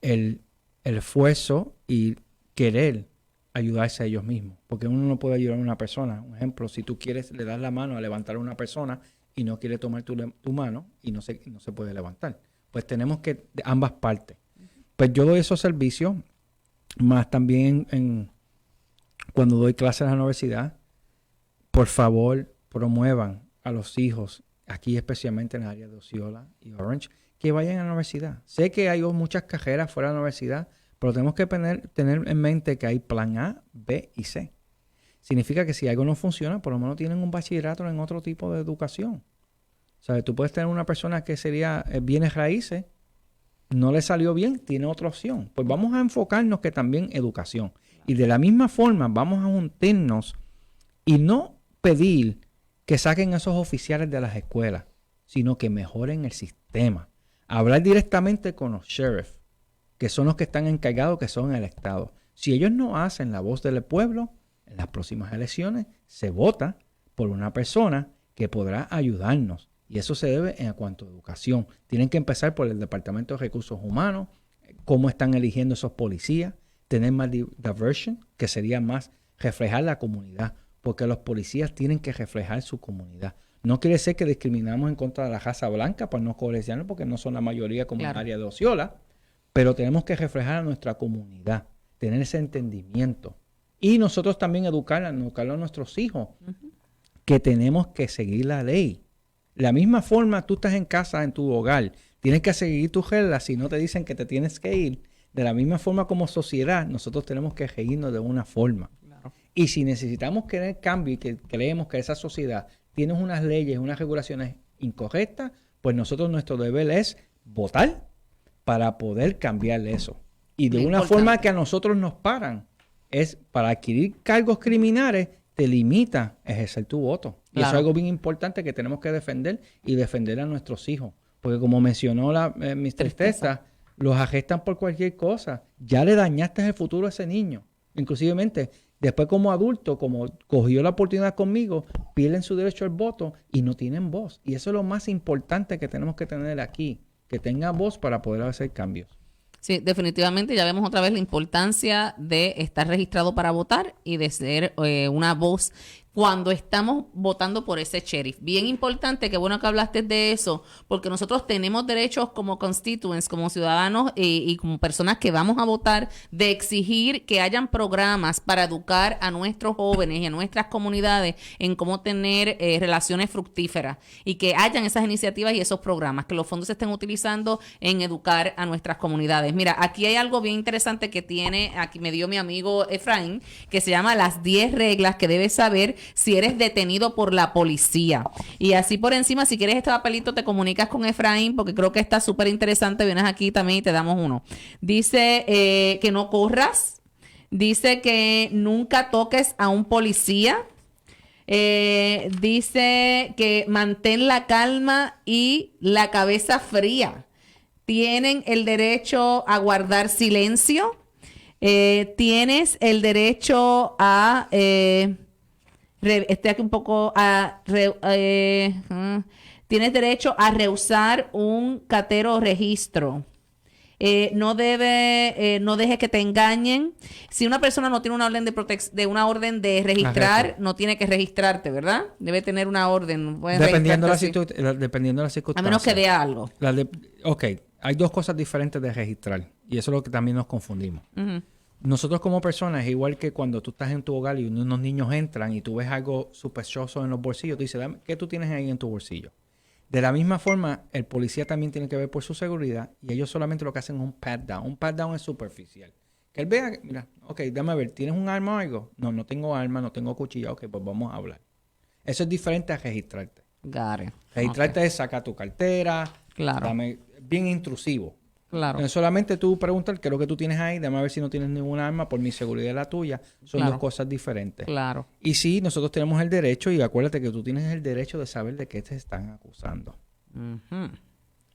el esfuerzo y querer ayudarse a ellos mismos. Porque uno no puede ayudar a una persona. Un ejemplo, si tú quieres le das la mano a levantar a una persona y no quiere tomar tu mano y no se puede levantar. Pues tenemos que, de ambas partes. Pues yo doy esos servicios, más también cuando doy clases en la universidad. Por favor, promuevan a los hijos, aquí especialmente en el área de Osceola y Orange, que vayan a la universidad. Sé que hay muchas carreras fuera de la universidad, pero tenemos que tener en mente que hay plan A, B y C. Significa que si algo no funciona, por lo menos tienen un bachillerato en otro tipo de educación. O sea, tú puedes tener una persona que sería bienes raíces, no le salió bien, tiene otra opción. Pues vamos a enfocarnos que también educación. Y de la misma forma vamos a juntarnos y no pedir que saquen a esos oficiales de las escuelas, sino que mejoren el sistema. Hablar directamente con los sheriffs, que son los que están encargados, que son el Estado. Si ellos no hacen la voz del pueblo, En las próximas elecciones se vota por una persona que podrá ayudarnos. Y eso se debe en cuanto a educación. Tienen que empezar por el Departamento de Recursos Humanos, cómo están eligiendo esos policías, tener más diversion, que sería más reflejar la comunidad, porque los policías tienen que reflejar su comunidad. No quiere decir que discriminamos en contra de la raza blanca por no colegiarnos, porque no son la mayoría como en el área de Osceola, pero tenemos que reflejar a nuestra comunidad, tener ese entendimiento. Y nosotros también educar a nuestros hijos, que tenemos que seguir la ley. La misma forma tú estás en casa, en tu hogar, tienes que seguir tus reglas si no te dicen que te tienes que ir. De la misma forma como sociedad, nosotros tenemos que regirnos de una forma. Claro. Y si necesitamos querer cambio y que creemos que esa sociedad tiene unas leyes, unas regulaciones incorrectas, pues nosotros nuestro deber es votar para poder cambiar eso. Y de una forma que a nosotros nos paran, es para adquirir cargos criminales, te limita a ejercer tu voto. Y eso es algo bien importante que tenemos que defender y defender a nuestros hijos. Porque como mencionó Miss Tristeza, los arrestan por cualquier cosa. Ya le dañaste el futuro a ese niño. Inclusivemente, después como adulto, como cogió la oportunidad conmigo, pierden su derecho al voto y no tienen voz. Y eso es lo más importante que tenemos que tener aquí, que tengan voz para poder hacer cambios. Sí, definitivamente ya vemos otra vez la importancia de estar registrado para votar y de ser una voz cuando estamos votando por ese sheriff. Bien importante, qué bueno que hablaste de eso, porque nosotros tenemos derechos como constituents, como ciudadanos y como personas que vamos a votar, de exigir que hayan programas para educar a nuestros jóvenes y a nuestras comunidades en cómo tener relaciones fructíferas y que hayan esas iniciativas y esos programas, que los fondos se estén utilizando en educar a nuestras comunidades. Mira, aquí hay algo bien interesante que aquí me dio mi amigo Efraín, que se llama las 10 reglas que debes saber si eres detenido por la policía. Y así por encima, si quieres este papelito, te comunicas con Efraín, porque creo que está súper interesante. Vienes aquí también y te damos uno. Dice que no corras. Dice que nunca toques a un policía. Dice que mantén la calma y la cabeza fría. Tienen el derecho a guardar silencio. Tienes el derecho a... aquí un poco tienes derecho a rehusar un catero o registro. No dejes que te engañen. Si una persona no tiene una orden una orden de registrar, no tiene que registrarte, ¿verdad? Debe tener una orden. Dependiendo de las circunstancias. A menos que dé algo. Ok, hay dos cosas diferentes de registrar. Y eso es lo que también nos confundimos. Nosotros como personas, igual que cuando tú estás en tu hogar y unos niños entran y tú ves algo sospechoso en los bolsillos, tú dices, ¿qué tú tienes ahí en tu bolsillo? De la misma forma, el policía también tiene que ver por su seguridad y ellos solamente lo que hacen es un pat down. Un pat down es superficial. Que él vea, mira, ok, dame ver, ¿tienes un arma o algo? No tengo arma, no tengo cuchilla. Ok, pues vamos a hablar. Eso es diferente a registrarte. Registrarte es sacar tu cartera. Claro. Bien intrusivo. Claro. No solamente tú preguntar qué es lo que tú tienes ahí, déjame ver si no tienes ninguna arma, por mi seguridad y la tuya. Son dos cosas diferentes. Claro. Y sí, nosotros tenemos el derecho, y acuérdate que tú tienes el derecho de saber de qué te están acusando.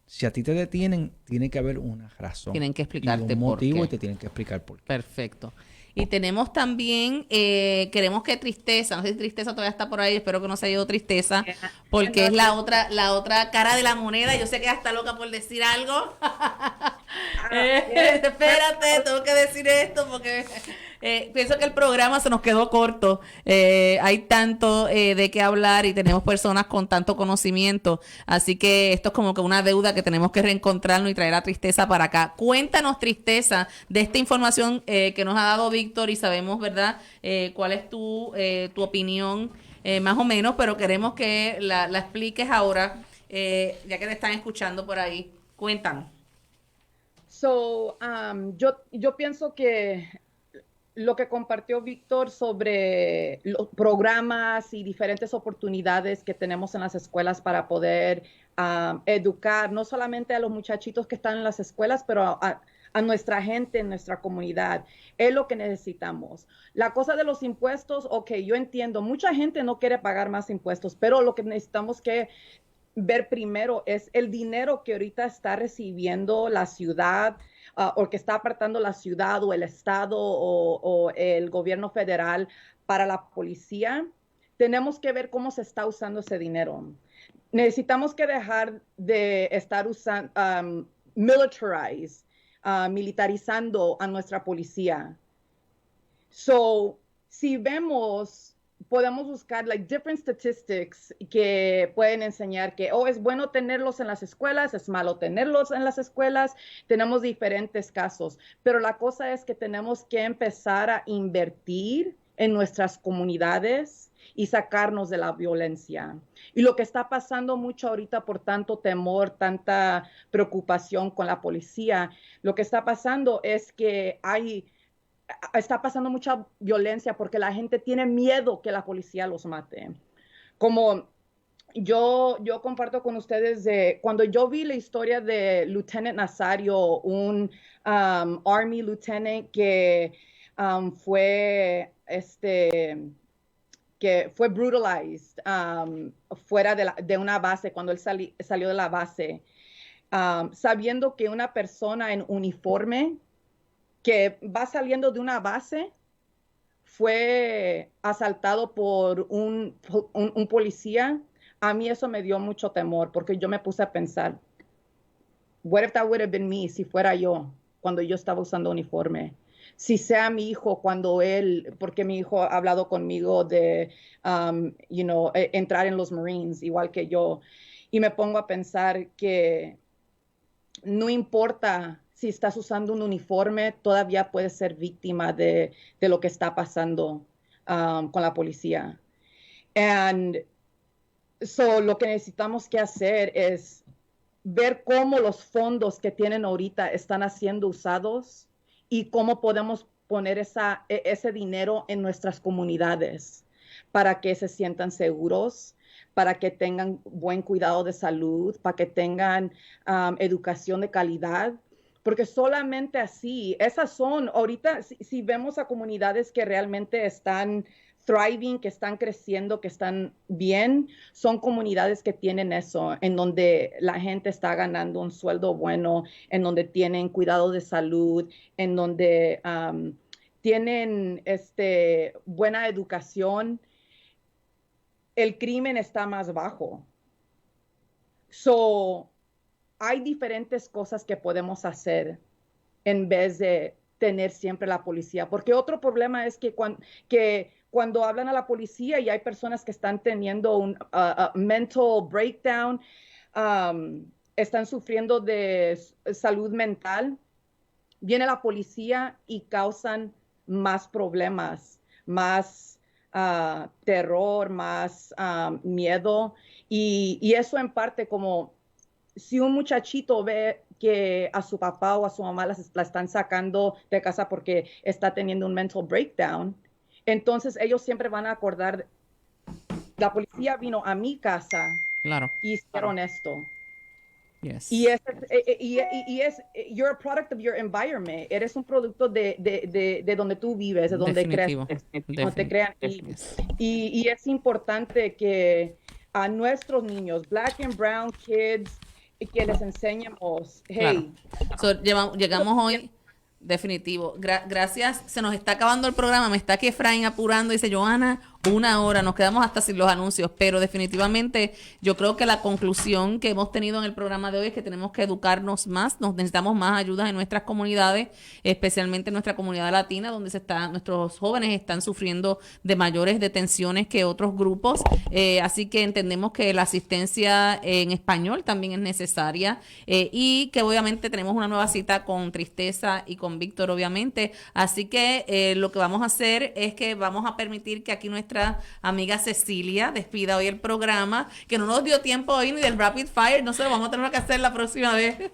Si a ti te detienen, tiene que haber una razón. Tienen que explicarte un motivo por qué. Y te tienen que explicar por qué. Perfecto. Y tenemos también, queremos que Tristeza, no sé si Tristeza todavía está por ahí, espero que no se haya ido Tristeza, porque es la otra cara de la moneda. Yo sé que está loca por decir algo. Espérate, tengo que decir esto porque pienso que el programa se nos quedó corto. Hay tanto de qué hablar y tenemos personas con tanto conocimiento, así que esto es como que una deuda que tenemos que reencontrarnos y traer a Tristeza para acá. Cuéntanos, Tristeza, de esta información que nos ha dado Víctor, y sabemos, ¿verdad?, cuál es tu opinión más o menos, pero queremos que la expliques ahora, ya que te están escuchando por ahí. Cuéntanos. Yo pienso que lo que compartió Víctor sobre los programas y diferentes oportunidades que tenemos en las escuelas para poder educar no solamente a los muchachitos que están en las escuelas, pero a nuestra gente en nuestra comunidad, es lo que necesitamos. La cosa de los impuestos, ok, yo entiendo, mucha gente no quiere pagar más impuestos, pero lo que necesitamos que ver primero es el dinero que ahorita está recibiendo la ciudad, o que está apartando la ciudad o el estado o el gobierno federal para la policía, tenemos que ver cómo se está usando ese dinero. Necesitamos que dejar de estar usando, militarizando a nuestra policía. So, si vemos, podemos buscar different statistics que pueden enseñar que es bueno tenerlos en las escuelas, es malo tenerlos en las escuelas. Tenemos diferentes casos, pero la cosa es que tenemos que empezar a invertir en nuestras comunidades y sacarnos de la violencia. Y lo que está pasando mucho ahorita por tanto temor, tanta preocupación con la policía, lo que está pasando es que está pasando mucha violencia porque la gente tiene miedo que la policía los mate. Como yo comparto con ustedes cuando yo vi la historia de Lieutenant Nazario, un Army Lieutenant que fue brutalized fuera de una base, cuando él salió de la base, sabiendo que una persona en uniforme que va saliendo de una base fue asaltado por un policía. A mí eso me dio mucho temor porque yo me puse a pensar, what if that would have been me, si fuera yo, cuando yo estaba usando uniforme? Si sea mi hijo porque mi hijo ha hablado conmigo de, entrar en los Marines, igual que yo, y me pongo a pensar que no importa si estás usando un uniforme, todavía puedes ser víctima de lo que está pasando con la policía. And so lo que necesitamos que hacer es ver cómo los fondos que tienen ahorita están siendo usados y cómo podemos poner ese dinero en nuestras comunidades para que se sientan seguros, para que tengan buen cuidado de salud, para que tengan educación de calidad, porque solamente así, esas son, ahorita si vemos a comunidades que realmente están thriving, que están creciendo, que están bien, son comunidades que tienen eso, en donde la gente está ganando un sueldo bueno, en donde tienen cuidado de salud, en donde tienen buena educación. El crimen está más bajo. So, hay diferentes cosas que podemos hacer en vez de tener siempre la policía, porque otro problema es que cuando hablan a la policía y hay personas que están teniendo un mental breakdown, están sufriendo de salud mental, viene la policía y causan más problemas, más terror, más miedo, y eso en parte como si un muchachito ve que a su papá o a su mamá la están sacando de casa porque está teniendo un mental breakdown, entonces ellos siempre van a acordar, la policía vino a mi casa y hicieron esto. Yes. Y you're a product of your environment. Eres un producto de donde tú vives, de donde creces, donde te crean. Y es importante que a nuestros niños, black and brown kids, que les enseñemos, hey. Llegamos hoy, definitivo. Gracias, se nos está acabando el programa, me está aquí Efraín apurando, dice Johanna, 1 hora, nos quedamos hasta sin los anuncios, pero definitivamente yo creo que la conclusión que hemos tenido en el programa de hoy es que tenemos que educarnos más, necesitamos más ayudas en nuestras comunidades, especialmente en nuestra comunidad latina, donde nuestros jóvenes están sufriendo de mayores detenciones que otros grupos, así que entendemos que la asistencia en español también es necesaria, y que obviamente tenemos una nueva cita con Tristeza y con Víctor, obviamente, así que lo que vamos a hacer es que vamos a permitir que aquí nuestra amiga Cecilia despida hoy el programa, que no nos dio tiempo hoy ni del Rapid Fire, no sé, lo vamos a tener que hacer la próxima vez.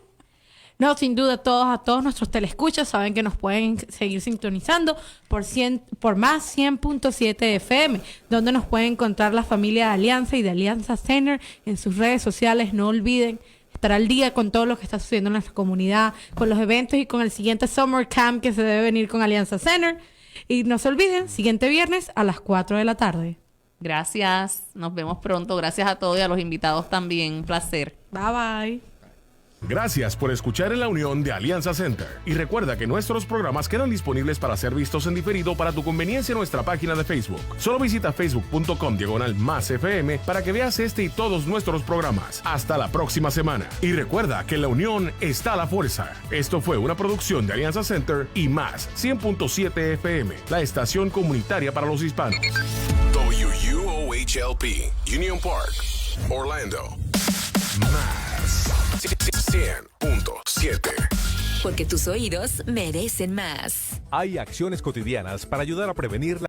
No, sin duda, a todos nuestros telescuchas saben que nos pueden seguir sintonizando por más 100.7 FM, donde nos pueden encontrar la familia de Alianza y de Alianza Center en sus redes sociales. No olviden estar al día con todo lo que está sucediendo en nuestra comunidad, con los eventos y con el siguiente Summer Camp que se debe venir con Alianza Center. Y no se olviden, siguiente viernes a las 4 de la tarde. Gracias, nos vemos pronto. Gracias a todos y a los invitados también. Un placer. Bye bye. Gracias por escuchar en la unión de Alianza Center. Y recuerda que nuestros programas quedan disponibles para ser vistos en diferido para tu conveniencia en nuestra página de Facebook. Solo visita facebook.com/másfm para que veas este y todos nuestros programas. Hasta la próxima semana. Y recuerda que en la unión está la fuerza. Esto fue una producción de Alianza Center y Más 100.7 FM, la estación comunitaria para los hispanos. WUOHLP, Union Park, Orlando. Más 100.7. Porque tus oídos merecen más. Hay acciones cotidianas para ayudar a prevenir la